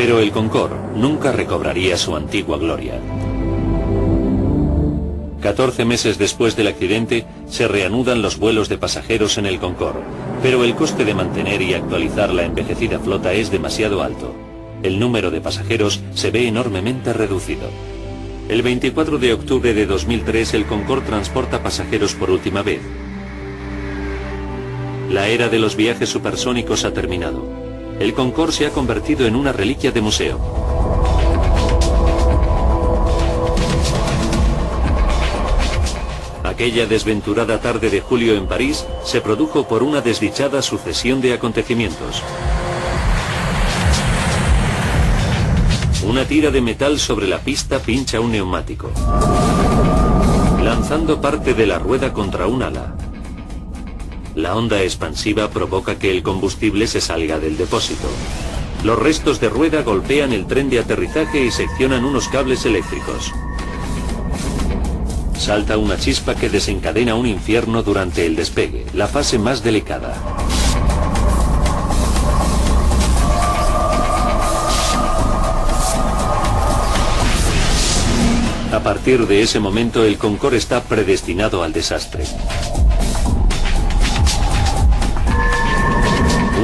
Pero el Concorde nunca recobraría su antigua gloria. 14 meses después del accidente, se reanudan los vuelos de pasajeros en el Concorde, pero el coste de mantener y actualizar la envejecida flota es demasiado alto. El número de pasajeros se ve enormemente reducido. El 24 de octubre de 2003, el Concorde transporta pasajeros por última vez. La era de los viajes supersónicos ha terminado. El Concorde se ha convertido en una reliquia de museo. Aquella desventurada tarde de julio en París se produjo por una desdichada sucesión de acontecimientos. Una tira de metal sobre la pista pincha un neumático, lanzando parte de la rueda contra un ala. La onda expansiva provoca que el combustible se salga del depósito. Los restos de rueda golpean el tren de aterrizaje y seccionan unos cables eléctricos. Salta una chispa que desencadena un infierno durante el despegue, la fase más delicada. A partir de ese momento, el Concorde está predestinado al desastre.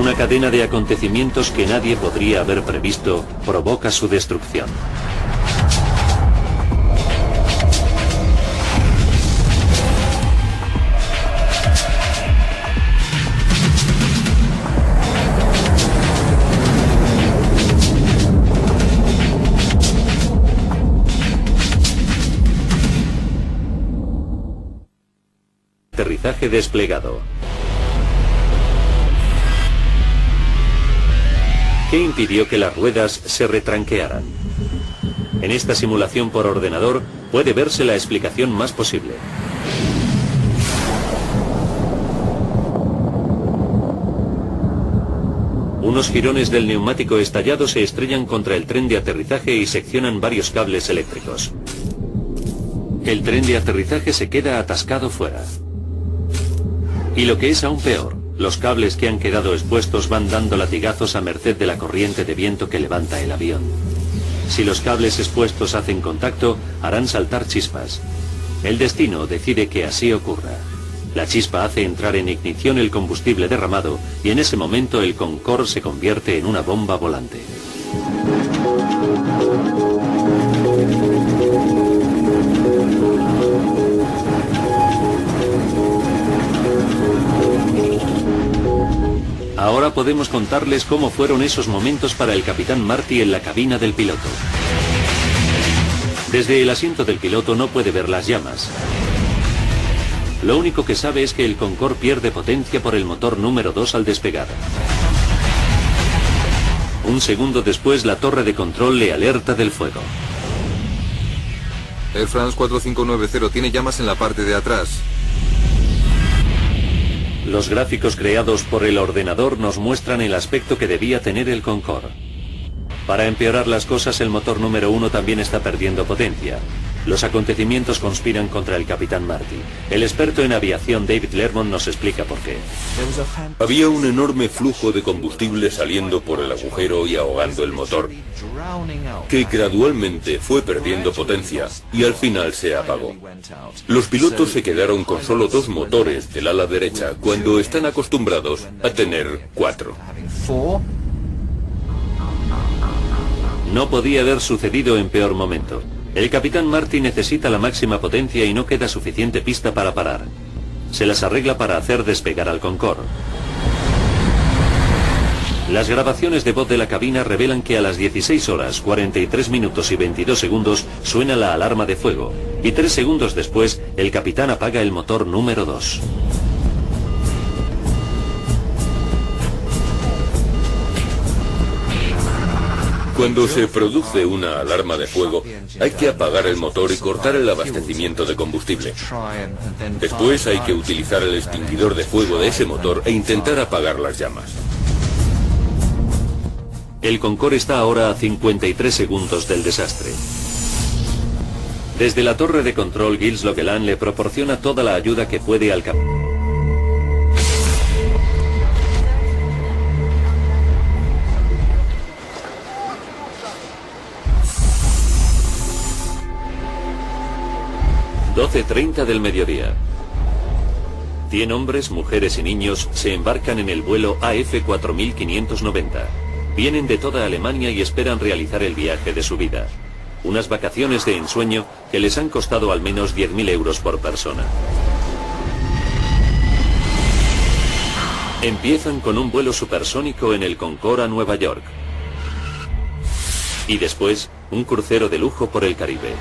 Una cadena de acontecimientos que nadie podría haber previsto provoca su destrucción. Aterrizaje desplegado. ¿Qué impidió que las ruedas se retranquearan? En esta simulación por ordenador puede verse la explicación más posible. Unos jirones del neumático estallado se estrellan contra el tren de aterrizaje y seccionan varios cables eléctricos. El tren de aterrizaje se queda atascado fuera. Y lo que es aún peor, los cables que han quedado expuestos van dando latigazos a merced de la corriente de viento que levanta el avión. Si los cables expuestos hacen contacto, harán saltar chispas. El destino decide que así ocurra. La chispa hace entrar en ignición el combustible derramado y en ese momento el Concorde se convierte en una bomba volante. Ahora podemos contarles cómo fueron esos momentos para el capitán Marty en la cabina del piloto. Desde el asiento del piloto no puede ver las llamas. Lo único que sabe es que el Concorde pierde potencia por el motor número 2 al despegar. Un segundo después, la torre de control le alerta del fuego. Air France 4590 tiene llamas en la parte de atrás. Los gráficos creados por el ordenador nos muestran el aspecto que debía tener el Concorde. Para empeorar las cosas, el motor número 1 también está perdiendo potencia. Los acontecimientos conspiran contra el capitán Marty. El experto en aviación David Lermont nos explica por qué. Había un enorme flujo de combustible saliendo por el agujero y ahogando el motor, que gradualmente fue perdiendo potencia y al final se apagó. Los pilotos se quedaron con solo 2 motores del ala derecha cuando están acostumbrados a tener 4. No podía haber sucedido en peor momento. El capitán Marty necesita la máxima potencia y no queda suficiente pista para parar. Se las arregla para hacer despegar al Concorde. Las grabaciones de voz de la cabina revelan que a las 16 horas, 43 minutos y 22 segundos suena la alarma de fuego, y 3 segundos después el capitán apaga el motor número 2. Cuando se produce una alarma de fuego, hay que apagar el motor y cortar el abastecimiento de combustible. Después hay que utilizar el extinguidor de fuego de ese motor e intentar apagar las llamas. El Concorde está ahora a 53 segundos del desastre. Desde la torre de control, Gilles Loquelin le proporciona toda la ayuda que puede al capitán. 12:30 del mediodía. 100 hombres, mujeres y niños se embarcan en el vuelo AF 4590. Vienen de toda Alemania y esperan realizar el viaje de su vida. Unas vacaciones de ensueño que les han costado al menos 10.000 euros por persona. Empiezan con un vuelo supersónico en el Concorde a Nueva York. Y después, un crucero de lujo por el Caribe.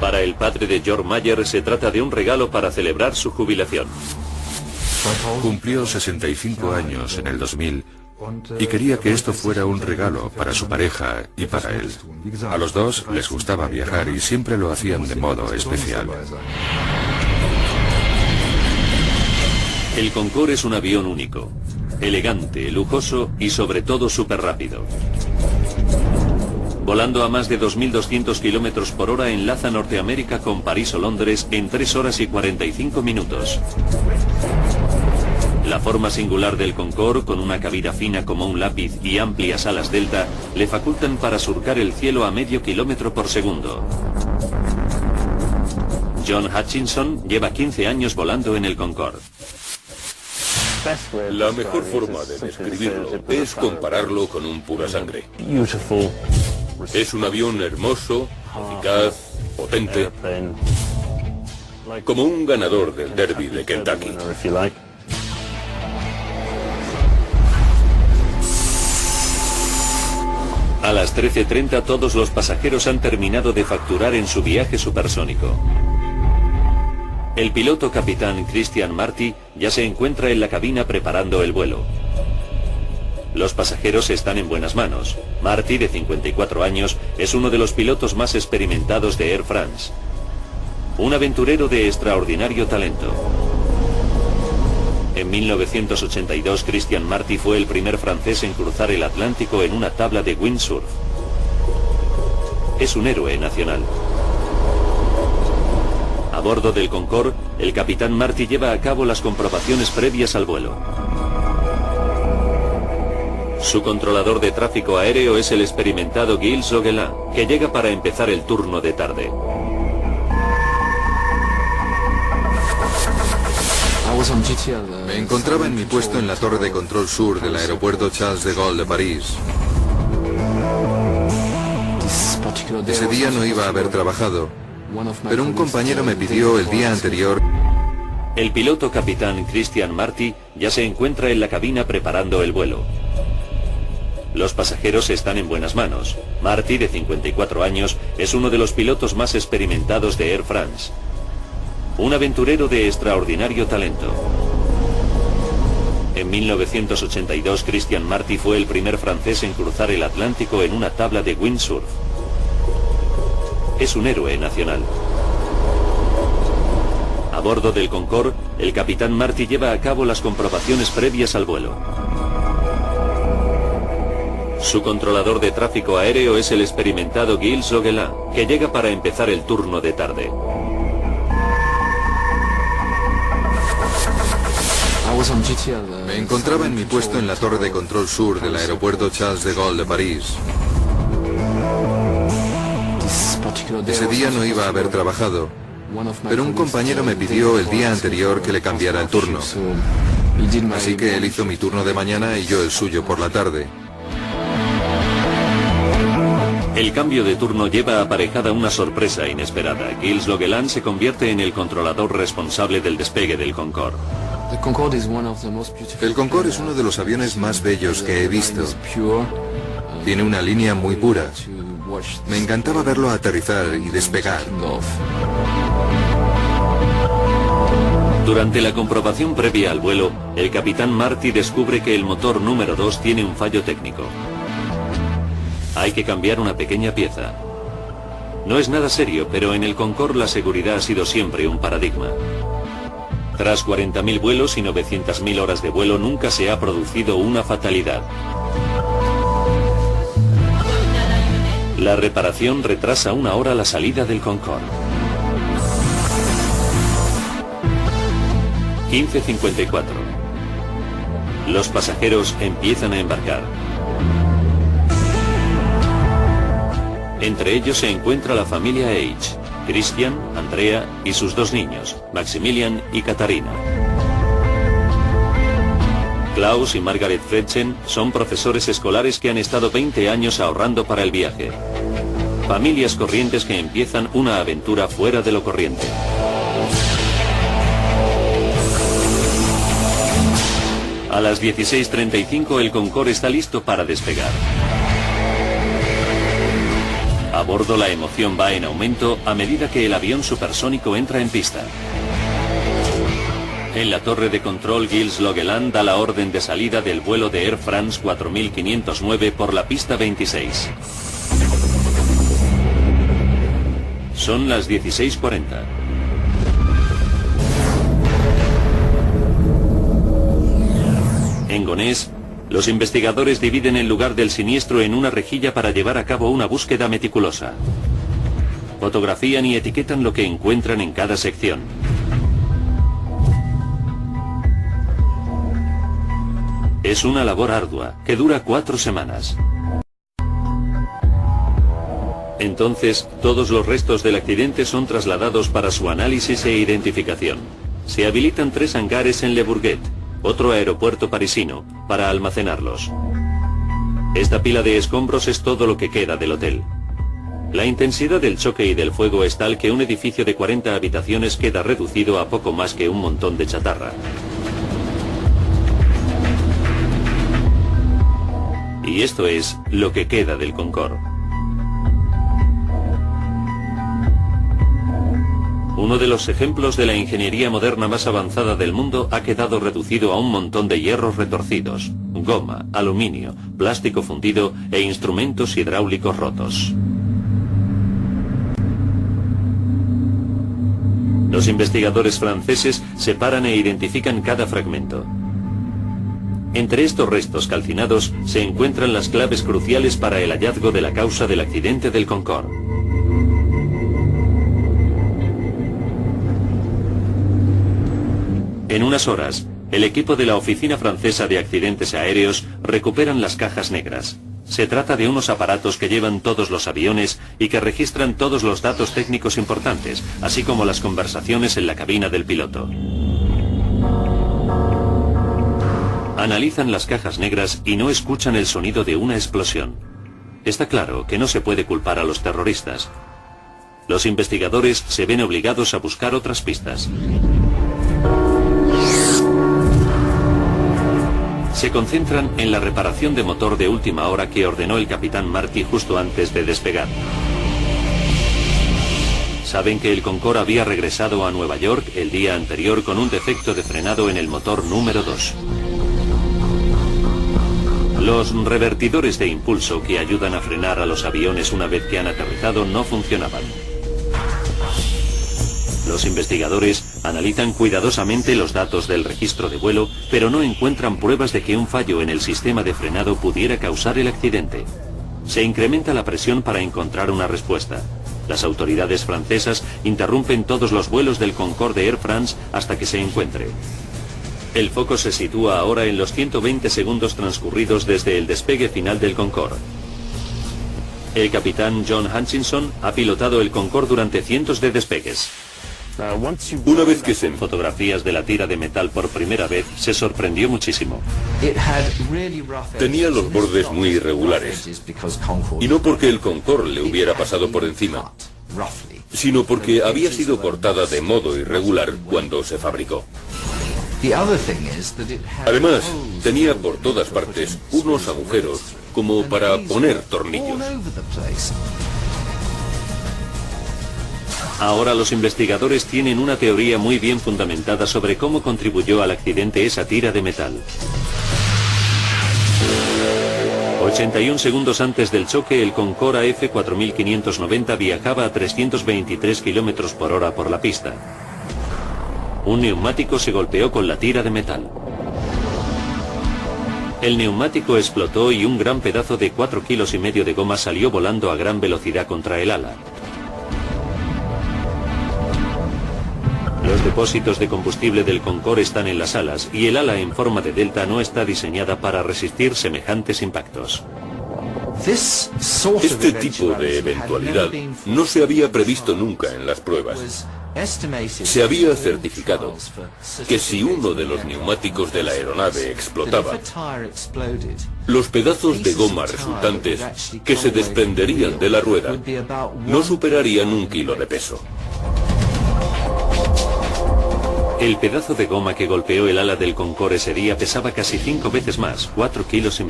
Para el padre de George Mayer se trata de un regalo para celebrar su jubilación. Cumplió 65 años en el 2000 y quería que esto fuera un regalo para su pareja y para él. A los dos les gustaba viajar y siempre lo hacían de modo especial. El Concorde es un avión único, elegante, lujoso y sobre todo súper rápido. Volando a más de 2.200 km por hora enlaza Norteamérica con París o Londres en 3 horas y 45 minutos. La forma singular del Concorde, con una cabina fina como un lápiz y amplias alas delta, le facultan para surcar el cielo a medio kilómetro por segundo. John Hutchinson lleva 15 años volando en el Concorde. La mejor forma de describirlo es compararlo con un pura sangre. Es un avión hermoso, eficaz, potente, como un ganador del derby de Kentucky. A las 13:30 todos los pasajeros han terminado de facturar en su viaje supersónico. El piloto capitán Christian Marty ya se encuentra en la cabina preparando el vuelo. Los pasajeros están en buenas manos. Marty, de 54 años, es uno de los pilotos más experimentados de Air France. Un aventurero de extraordinario talento. En 1982, Christian Marty fue el primer francés en cruzar el Atlántico en una tabla de windsurf. Es un héroe nacional. A bordo del Concorde, el capitán Marty lleva a cabo las comprobaciones previas al vuelo. Su controlador de tráfico aéreo es el experimentado Gilles Zoguelin, que llega para empezar el turno de tarde. Me encontraba en mi puesto en la torre de control sur del aeropuerto Charles de Gaulle de París. Ese día no iba a haber trabajado, pero un compañero me pidió el día anterior. El piloto capitán Christian Marty ya se encuentra en la cabina preparando el vuelo. Los pasajeros están en buenas manos. Marty, de 54 años, es uno de los pilotos más experimentados de Air France. Un aventurero de extraordinario talento. En 1982, Christian Marty fue el primer francés en cruzar el Atlántico en una tabla de windsurf. Es un héroe nacional. A bordo del Concorde, el capitán Marty lleva a cabo las comprobaciones previas al vuelo. Su controlador de tráfico aéreo es el experimentado Gilles Zoguelin, que llega para empezar el turno de tarde. Me encontraba en mi puesto en la torre de control sur del aeropuerto Charles de Gaulle de París. Ese día no iba a haber trabajado, pero un compañero me pidió el día anterior que le cambiara el turno. Así que él hizo mi turno de mañana y yo el suyo por la tarde. El cambio de turno lleva aparejada una sorpresa inesperada. Gilles Zoguelin se convierte en el controlador responsable del despegue del Concorde. El Concorde es uno de los aviones más bellos que he visto. Tiene una línea muy pura. Me encantaba verlo aterrizar y despegar. Durante la comprobación previa al vuelo, el capitán Marty descubre que el motor número 2 tiene un fallo técnico. Hay que cambiar una pequeña pieza. No es nada serio, pero en el Concorde la seguridad ha sido siempre un paradigma. Tras 40.000 vuelos y 900.000 horas de vuelo nunca se ha producido una fatalidad. La reparación retrasa 1 hora la salida del Concorde. 15:54. Los pasajeros empiezan a embarcar. Entre ellos se encuentra la familia H. Christian, Andrea y sus 2 niños, Maximilian y Katharina. Klaus y Margaret Fredchen son profesores escolares que han estado 20 años ahorrando para el viaje. Familias corrientes que empiezan una aventura fuera de lo corriente. A las 16:35 el Concorde está listo para despegar. A bordo la emoción va en aumento a medida que el avión supersónico entra en pista. En la torre de control Gilles Logeland da la orden de salida del vuelo de Air France 4509 por la pista 26. Son las 16:40. En Gonesse, los investigadores dividen el lugar del siniestro en una rejilla para llevar a cabo una búsqueda meticulosa. Fotografían y etiquetan lo que encuentran en cada sección. Es una labor ardua, que dura 4 semanas. Entonces, todos los restos del accidente son trasladados para su análisis e identificación. Se habilitan 3 hangares en Le Bourget, otro aeropuerto parisino, para almacenarlos. Esta pila de escombros es todo lo que queda del hotel. La intensidad del choque y del fuego es tal que un edificio de 40 habitaciones queda reducido a poco más que un montón de chatarra. Y esto es lo que queda del Concorde. Uno de los ejemplos de la ingeniería moderna más avanzada del mundo ha quedado reducido a un montón de hierros retorcidos, goma, aluminio, plástico fundido e instrumentos hidráulicos rotos. Los investigadores franceses separan e identifican cada fragmento. Entre estos restos calcinados se encuentran las claves cruciales para el hallazgo de la causa del accidente del Concorde. En unas horas, el equipo de la Oficina Francesa de Accidentes Aéreos recuperan las cajas negras. Se trata de unos aparatos que llevan todos los aviones y que registran todos los datos técnicos importantes, así como las conversaciones en la cabina del piloto. Analizan las cajas negras y no escuchan el sonido de una explosión. Está claro que no se puede culpar a los terroristas. Los investigadores se ven obligados a buscar otras pistas. Se concentran en la reparación de motor de última hora que ordenó el capitán Marty justo antes de despegar. Saben que el Concorde había regresado a Nueva York el día anterior con un defecto de frenado en el motor número 2. Los revertidores de impulso que ayudan a frenar a los aviones una vez que han aterrizado no funcionaban. Los investigadores analizan cuidadosamente los datos del registro de vuelo, pero no encuentran pruebas de que un fallo en el sistema de frenado pudiera causar el accidente. Se incrementa la presión para encontrar una respuesta. Las autoridades francesas interrumpen todos los vuelos del Concorde de Air France hasta que se encuentre. El foco se sitúa ahora en los 120 segundos transcurridos desde el despegue final del Concorde. El capitán John Hutchinson ha pilotado el Concorde durante cientos de despegues. Una vez que se Fotografías de la tira de metal por primera vez, se sorprendió muchísimo. tenía los bordes muy irregulares, y no porque el Concorde le hubiera pasado por encima, sino porque había sido cortada de modo irregular cuando se fabricó. Además, tenía por todas partes unos agujeros como para poner tornillos. Ahora los investigadores tienen una teoría muy bien fundamentada sobre cómo contribuyó al accidente esa tira de metal. 81 segundos antes del choque, el Concorde AF4590 viajaba a 323 km por hora por la pista. Un neumático se golpeó con la tira de metal. El neumático explotó y un gran pedazo de 4,5 kilos de goma salió volando a gran velocidad contra el ala. Los depósitos de combustible del Concorde están en las alas y el ala en forma de delta no está diseñada para resistir semejantes impactos. Este tipo de eventualidad no se había previsto nunca en las pruebas. Se había certificado que si uno de los neumáticos de la aeronave explotaba, los pedazos de goma resultantes que se desprenderían de la rueda no superarían 1 kilo de peso. El pedazo de goma que golpeó el ala del Concorde ese día pesaba casi 5 veces más, 4,5 kilos.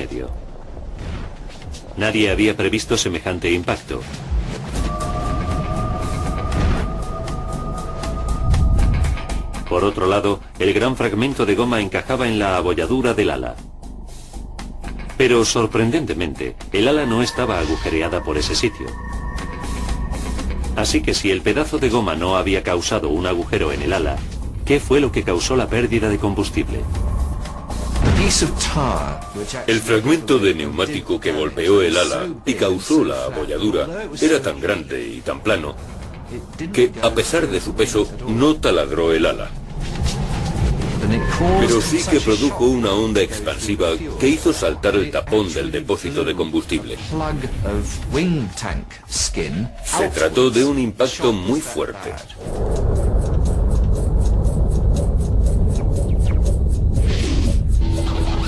Nadie había previsto semejante impacto. Por otro lado, el gran fragmento de goma encajaba en la abolladura del ala. Pero sorprendentemente, el ala no estaba agujereada por ese sitio. Así que si el pedazo de goma no había causado un agujero en el ala, ¿qué fue lo que causó la pérdida de combustible? El fragmento de neumático que golpeó el ala y causó la abolladura era tan grande y tan plano que, a pesar de su peso, no taladró el ala. Pero sí que produjo una onda expansiva que hizo saltar el tapón del depósito de combustible. Se trató de un impacto muy fuerte.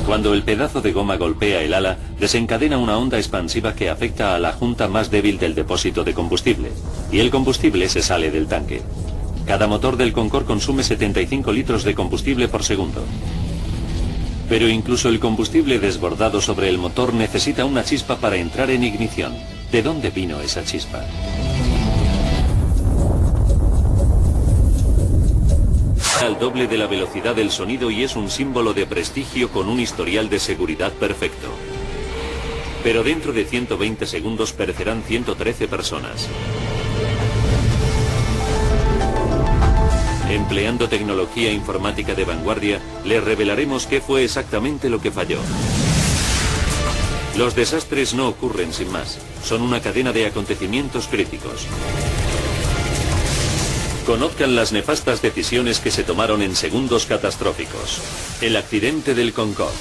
Cuando el pedazo de goma golpea el ala, desencadena una onda expansiva que afecta a la junta más débil del depósito de combustible, y el combustible se sale del tanque. Cada motor del Concorde consume 75 litros de combustible por segundo. Pero incluso el combustible desbordado sobre el motor necesita una chispa para entrar en ignición. ¿De dónde vino esa chispa? Al doble de la velocidad del sonido y es un símbolo de prestigio con un historial de seguridad perfecto. Pero dentro de 120 segundos perecerán 113 personas. Empleando tecnología informática de vanguardia, les revelaremos qué fue exactamente lo que falló. Los desastres no ocurren sin más, son una cadena de acontecimientos críticos. Conozcan las nefastas decisiones que se tomaron en segundos catastróficos. El accidente del Concorde.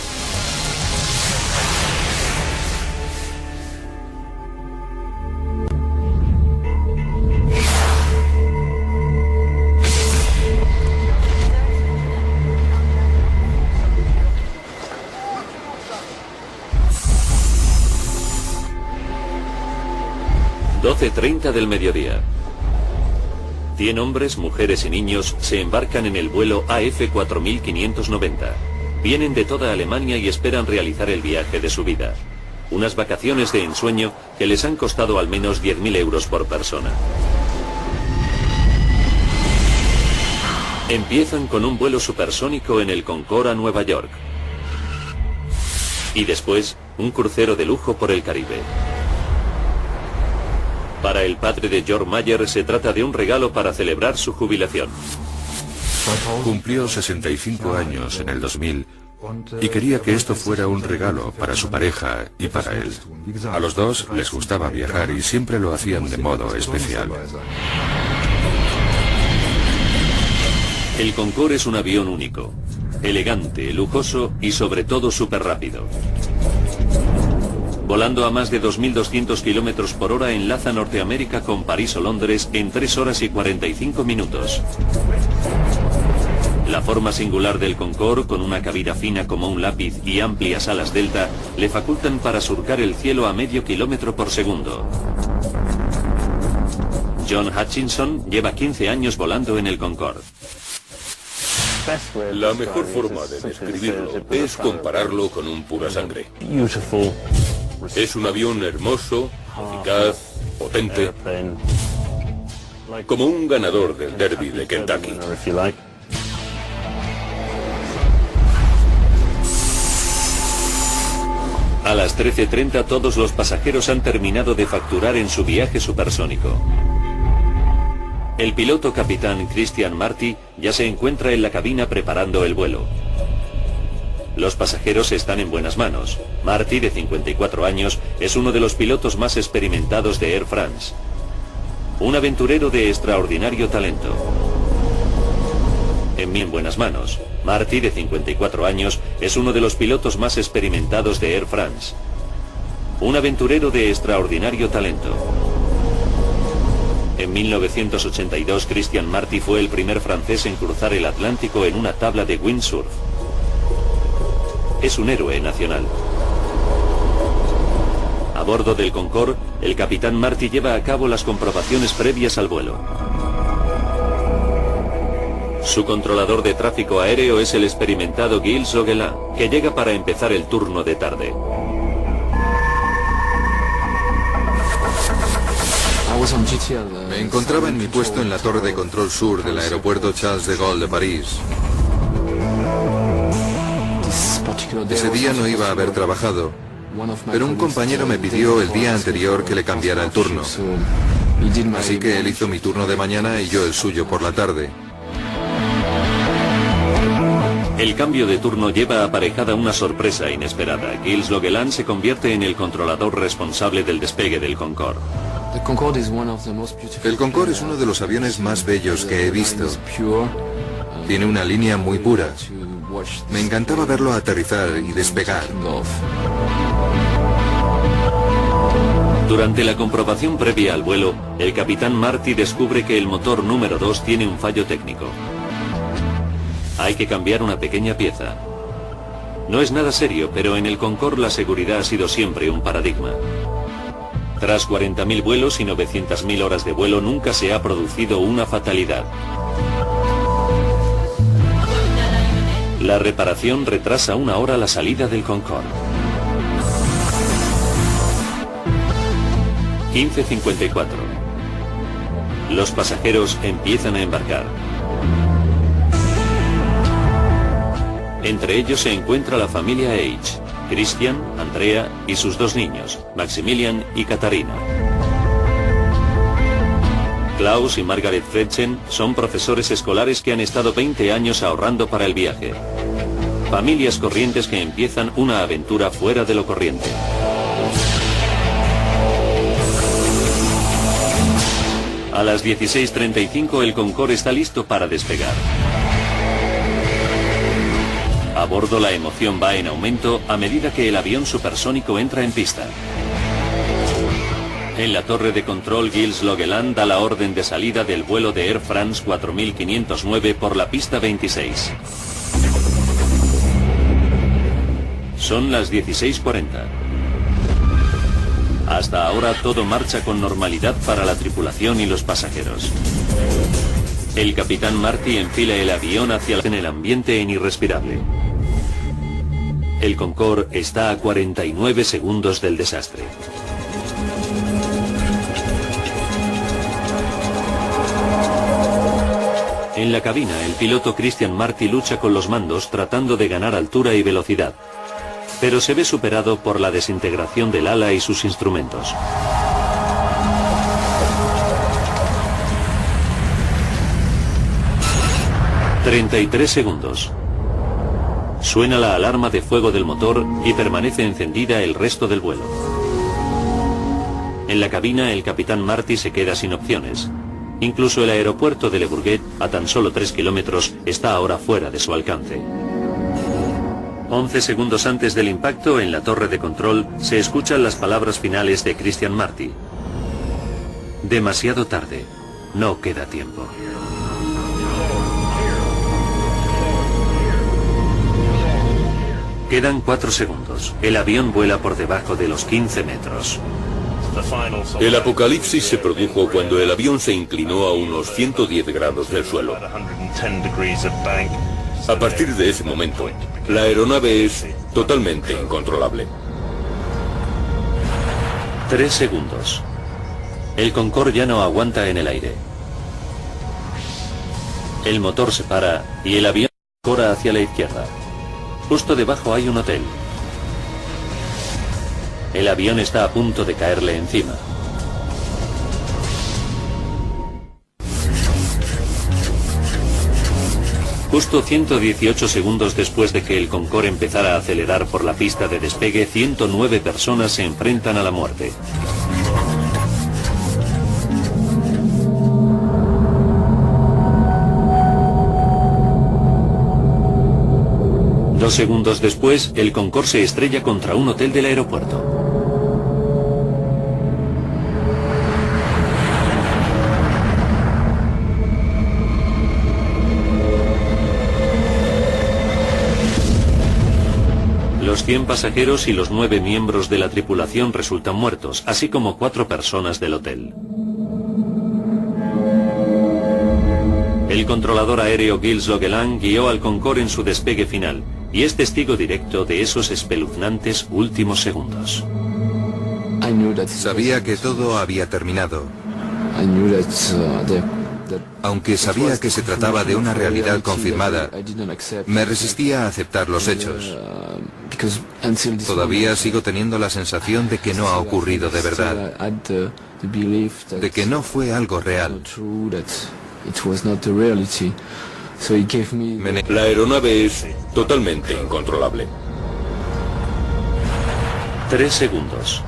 ...12:30 del mediodía. 100 hombres, mujeres y niños se embarcan en el vuelo AF 4590. Vienen de toda Alemania y esperan realizar el viaje de su vida. Unas vacaciones de ensueño que les han costado al menos 10.000 euros por persona. Empiezan con un vuelo supersónico en el Concorde a Nueva York. Y después, un crucero de lujo por el Caribe. Para el padre de George Mayer se trata de un regalo para celebrar su jubilación. Cumplió 65 años en el 2000 y quería que esto fuera un regalo para su pareja y para él. A los dos les gustaba viajar y siempre lo hacían de modo especial. El Concorde es un avión único, elegante, lujoso y sobre todo súper rápido. Volando a más de 2.200 kilómetros por hora enlaza Norteamérica con París o Londres en 3 horas y 45 minutos. La forma singular del Concorde, con una cabina fina como un lápiz y amplias alas delta, le facultan para surcar el cielo a medio kilómetro por segundo. John Hutchinson lleva 15 años volando en el Concorde. La mejor forma de describirlo es compararlo con un pura sangre. Es un avión hermoso, eficaz, potente, como un ganador del Derby de Kentucky. A las 13:30 todos los pasajeros han terminado de facturar en su viaje supersónico. El piloto capitán Christian Marty ya se encuentra en la cabina preparando el vuelo. Los pasajeros están en buenas manos. Marty, de 54 años, es uno de los pilotos más experimentados de Air France. Un aventurero de extraordinario talento. En buenas manos. Marty, de 54 años, es uno de los pilotos más experimentados de Air France. un aventurero de extraordinario talento. En 1982, Christian Marty fue el primer francés en cruzar el Atlántico en una tabla de windsurf. Es un héroe nacional. A bordo del Concorde, el capitán Marty lleva a cabo las comprobaciones previas al vuelo. Su controlador de tráfico aéreo es el experimentado Gilles Zoguelin, que llega para empezar el turno de tarde. Me encontraba en mi puesto en la torre de control sur del aeropuerto Charles de Gaulle de París. Ese día no iba a haber trabajado, pero un compañero me pidió el día anterior que le cambiara el turno. Así que él hizo mi turno de mañana y yo el suyo por la tarde. El cambio de turno lleva aparejada una sorpresa inesperada. Gilles Zoguelin se convierte en el controlador responsable del despegue del Concorde. El Concorde es uno de los aviones más bellos que he visto. Tiene una línea muy pura. Me encantaba verlo aterrizar y despegar. Durante la comprobación previa al vuelo, el capitán Marty descubre que el motor número 2 tiene un fallo técnico. Hay que cambiar una pequeña pieza. No es nada serio, pero en el Concorde la seguridad ha sido siempre un paradigma. Tras 40.000 vuelos y 900.000 horas de vuelo, nunca se ha producido una fatalidad. La reparación retrasa una hora la salida del Concorde. 15:54. Los pasajeros empiezan a embarcar. Entre ellos se encuentra la familia H. Christian, Andrea y sus dos niños, Maximilian y Katharina. Klaus y Margaret Fredchen son profesores escolares que han estado 20 años ahorrando para el viaje. Familias corrientes que empiezan una aventura fuera de lo corriente. A las 16:35 el Concorde está listo para despegar. A bordo la emoción va en aumento a medida que el avión supersónico entra en pista. En la torre de control, Gilles Zoguelin da la orden de salida del vuelo de Air France 4509 por la pista 26. Son las 16:40. Hasta ahora todo marcha con normalidad para la tripulación y los pasajeros. El capitán Marty enfila el avión hacia el ambiente en irrespirable. El Concorde está a 49 segundos del desastre. En la cabina, el piloto Christian Marty lucha con los mandos tratando de ganar altura y velocidad, pero se ve superado por la desintegración del ala y sus instrumentos. «33 segundos. Suena la alarma de fuego del motor y permanece encendida el resto del vuelo. En la cabina, el capitán Marty se queda sin opciones. Incluso el aeropuerto de Le Bourget, a tan solo 3 kilómetros, está ahora fuera de su alcance. 11 segundos antes del impacto, en la torre de control, se escuchan las palabras finales de Christian Marty. Demasiado tarde. No queda tiempo. Quedan 4 segundos. El avión vuela por debajo de los 15 metros. El apocalipsis se produjo cuando el avión se inclinó a unos 110 grados del suelo. A partir de ese momento, la aeronave es totalmente incontrolable. 3 segundos. El Concorde ya no aguanta en el aire. El motor se para y el avión corre hacia la izquierda. Justo debajo hay un hotel. El avión está a punto de caerle encima. Justo 118 segundos después de que el Concorde empezara a acelerar por la pista de despegue, 109 personas se enfrentan a la muerte. Dos segundos después, el Concorde se estrella contra un hotel del aeropuerto. Los 100 pasajeros y los 9 miembros de la tripulación resultan muertos, así como 4 personas del hotel. El controlador aéreo Gilles Logeland guió al Concorde en su despegue final y es testigo directo de esos espeluznantes últimos segundos. Sabía que todo había terminado. Aunque sabía que se trataba de una realidad confirmada, me resistía a aceptar los hechos. Todavía sigo teniendo la sensación de que no ha ocurrido de verdad, de que no fue algo real. La aeronave es totalmente incontrolable. 3 segundos.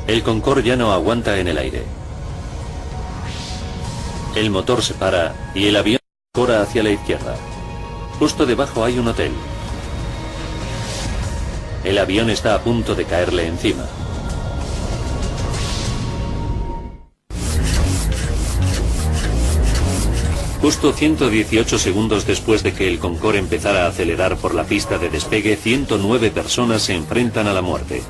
El Concorde ya no aguanta en el aire. El motor se para y el avión corre hacia la izquierda. Justo debajo hay un hotel. El avión está a punto de caerle encima. Justo 118 segundos después de que el Concorde empezara a acelerar por la pista de despegue, 109 personas se enfrentan a la muerte.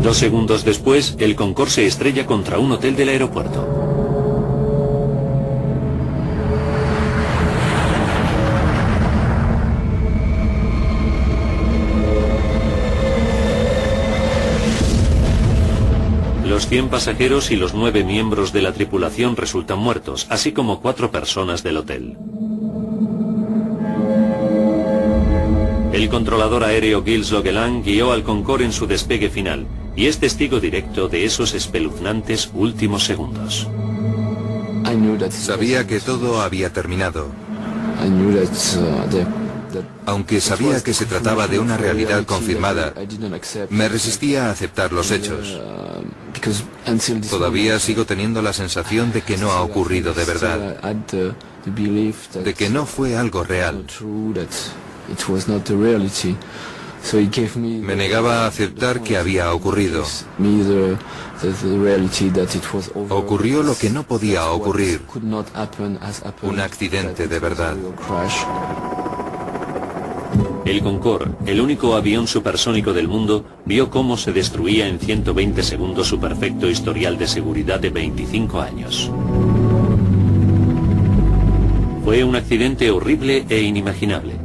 Dos segundos después, el Concorde se estrella contra un hotel del aeropuerto. Los 100 pasajeros y los 9 miembros de la tripulación resultan muertos, así como 4 personas del hotel. El controlador aéreo Gilles Logeland guió al Concorde en su despegue final y es testigo directo de esos espeluznantes últimos segundos. Sabía que todo había terminado. Aunque sabía que se trataba de una realidad confirmada, me resistía a aceptar los hechos. Todavía sigo teniendo la sensación de que no ha ocurrido de verdad, de que no fue algo real. Me negaba a aceptar que había ocurrido. Ocurrió lo que no podía ocurrir, un accidente de verdad. El Concorde, el único avión supersónico del mundo, vio cómo se destruía en 120 segundos su perfecto historial de seguridad de 25 años. Fue un accidente horrible e inimaginable.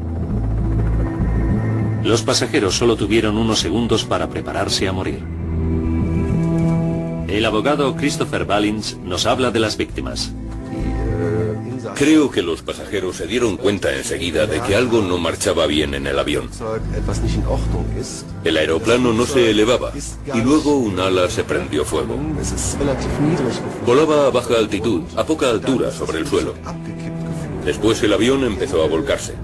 Los pasajeros solo tuvieron unos segundos para prepararse a morir. El abogado Christopher Ballins nos habla de las víctimas. Creo que los pasajeros se dieron cuenta enseguida de que algo no marchaba bien en el avión. El aeroplano no se elevaba y luego un ala se prendió fuego. Volaba a baja altitud, a poca altura sobre el suelo. Después el avión empezó a volcarse.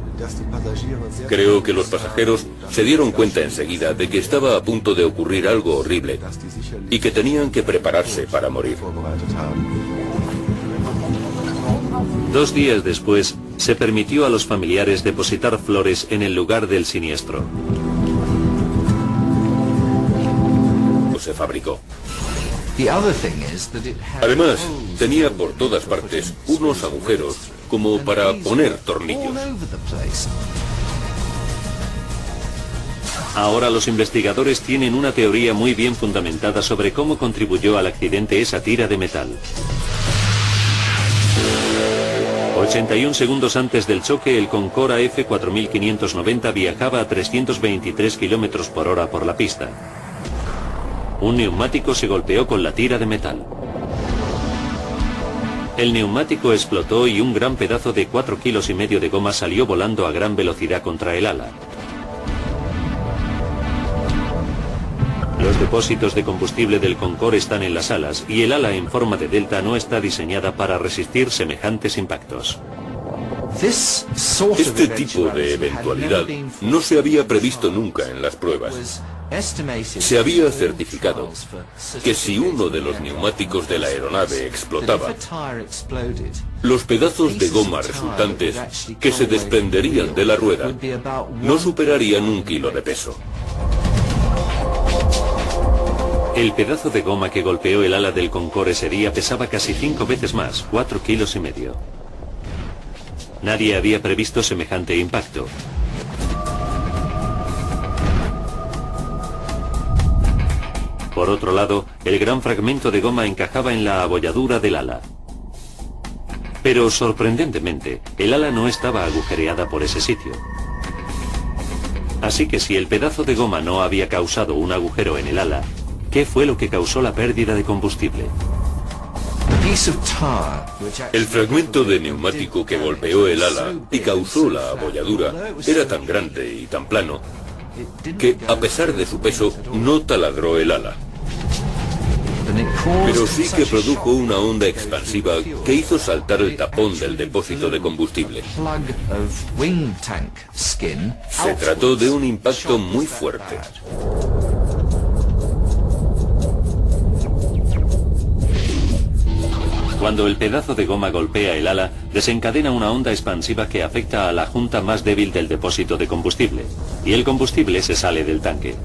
Creo que los pasajeros se dieron cuenta enseguida de que estaba a punto de ocurrir algo horrible y que tenían que prepararse para morir. 2 días después, se permitió a los familiares depositar flores en el lugar del siniestro. Se fabricó. Además, tenía por todas partes unos agujeros como para poner tornillos. Ahora los investigadores tienen una teoría muy bien fundamentada sobre cómo contribuyó al accidente esa tira de metal. 81 segundos antes del choque, el Concorde AF4590 viajaba a 323 km por hora por la pista. Un neumático se golpeó con la tira de metal. El neumático explotó y un gran pedazo de 4,5 kilos de goma salió volando a gran velocidad contra el ala. Los depósitos de combustible del Concorde están en las alas y el ala en forma de delta no está diseñada para resistir semejantes impactos. Este tipo de eventualidad no se había previsto nunca en las pruebas. Se había certificado que si uno de los neumáticos de la aeronave explotaba, los pedazos de goma resultantes que se desprenderían de la rueda no superarían 1 kilo de peso. El pedazo de goma que golpeó el ala del Concorde ese día pesaba casi 5 veces más, 4,5 kilos. Nadie había previsto semejante impacto. Por otro lado, el gran fragmento de goma encajaba en la abolladura del ala. Pero sorprendentemente, el ala no estaba agujereada por ese sitio. Así que si el pedazo de goma no había causado un agujero en el ala, ¿qué fue lo que causó la pérdida de combustible? El fragmento de neumático que golpeó el ala y causó la abolladura era tan grande y tan plano que, a pesar de su peso, no taladró el ala. Pero sí que produjo una onda expansiva que hizo saltar el tapón del depósito de combustible. Se trató de un impacto muy fuerte. Cuando el pedazo de goma golpea el ala, desencadena una onda expansiva que afecta a la junta más débil del depósito de combustible, y el combustible se sale del tanque.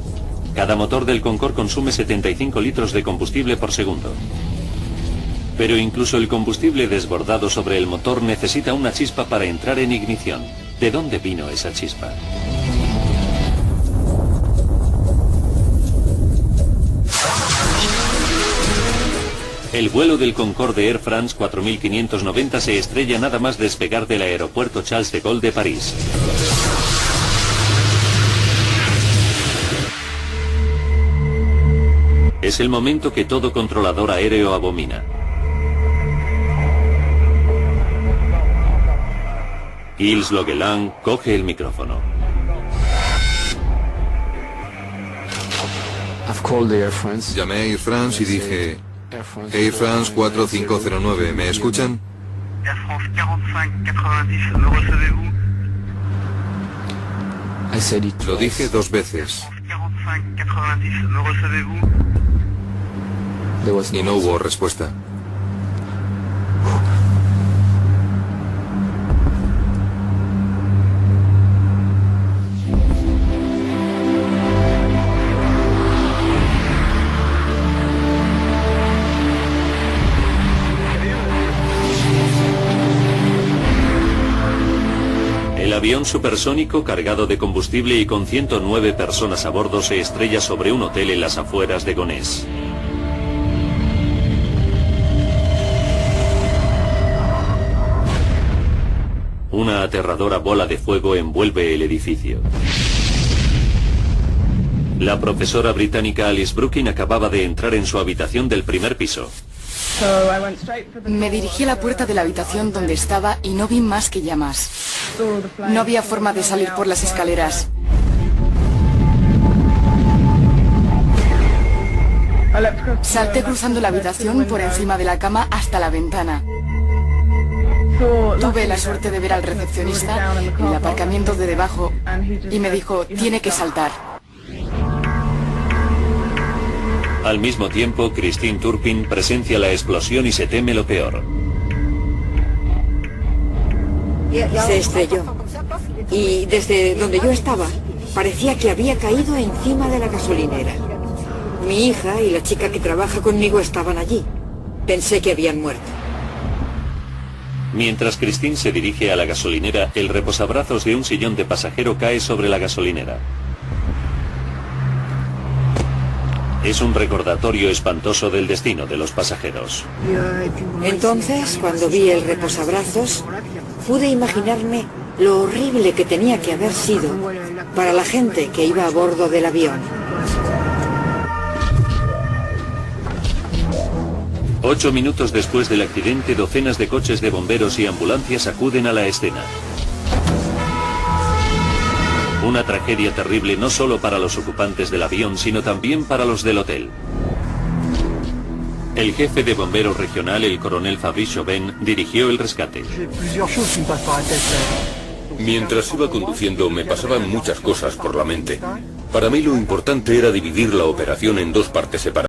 Cada motor del Concorde consume 75 litros de combustible por segundo. Pero incluso el combustible desbordado sobre el motor necesita una chispa para entrar en ignición. ¿De dónde vino esa chispa? El vuelo del Concorde Air France 4590 se estrella nada más despegar del aeropuerto Charles de Gaulle de París. Es el momento que todo controlador aéreo abomina. Gilles Loguelan coge el micrófono. Llamé a Air France y dije: Air France 4509, ¿me escuchan? Air France 4590, ¿me recevez-vous? Lo dije 2 veces. Air France 4590, ¿me recevez-vous? Y no hubo respuesta. El avión supersónico cargado de combustible y con 109 personas a bordo se estrella sobre un hotel en las afueras de Gonesse. Una aterradora bola de fuego envuelve el edificio. La profesora británica Alice Brooking acababa de entrar en su habitación del primer piso. Me dirigí a la puerta de la habitación donde estaba y no vi más que llamas. No había forma de salir por las escaleras. Salté cruzando la habitación por encima de la cama hasta la ventana. Tuve la suerte de ver al recepcionista en el aparcamiento de debajo y me dijo: tiene que saltar. Al mismo tiempo, Christine Turpin presencia la explosión y se teme lo peor. Se estrelló. Y desde donde yo estaba, parecía que había caído encima de la gasolinera. Mi hija y la chica que trabaja conmigo estaban allí. Pensé que habían muerto. Mientras Christine se dirige a la gasolinera, el reposabrazos de un sillón de pasajero cae sobre la gasolinera. Es un recordatorio espantoso del destino de los pasajeros. Entonces, cuando vi el reposabrazos, pude imaginarme lo horrible que tenía que haber sido para la gente que iba a bordo del avión. 8 minutos después del accidente, docenas de coches de bomberos y ambulancias acuden a la escena. Una tragedia terrible no solo para los ocupantes del avión, sino también para los del hotel. El jefe de bomberos regional, el coronel Fabrice Chauvin, dirigió el rescate. Mientras iba conduciendo me pasaban muchas cosas por la mente. Para mí lo importante era dividir la operación en 2 partes separadas.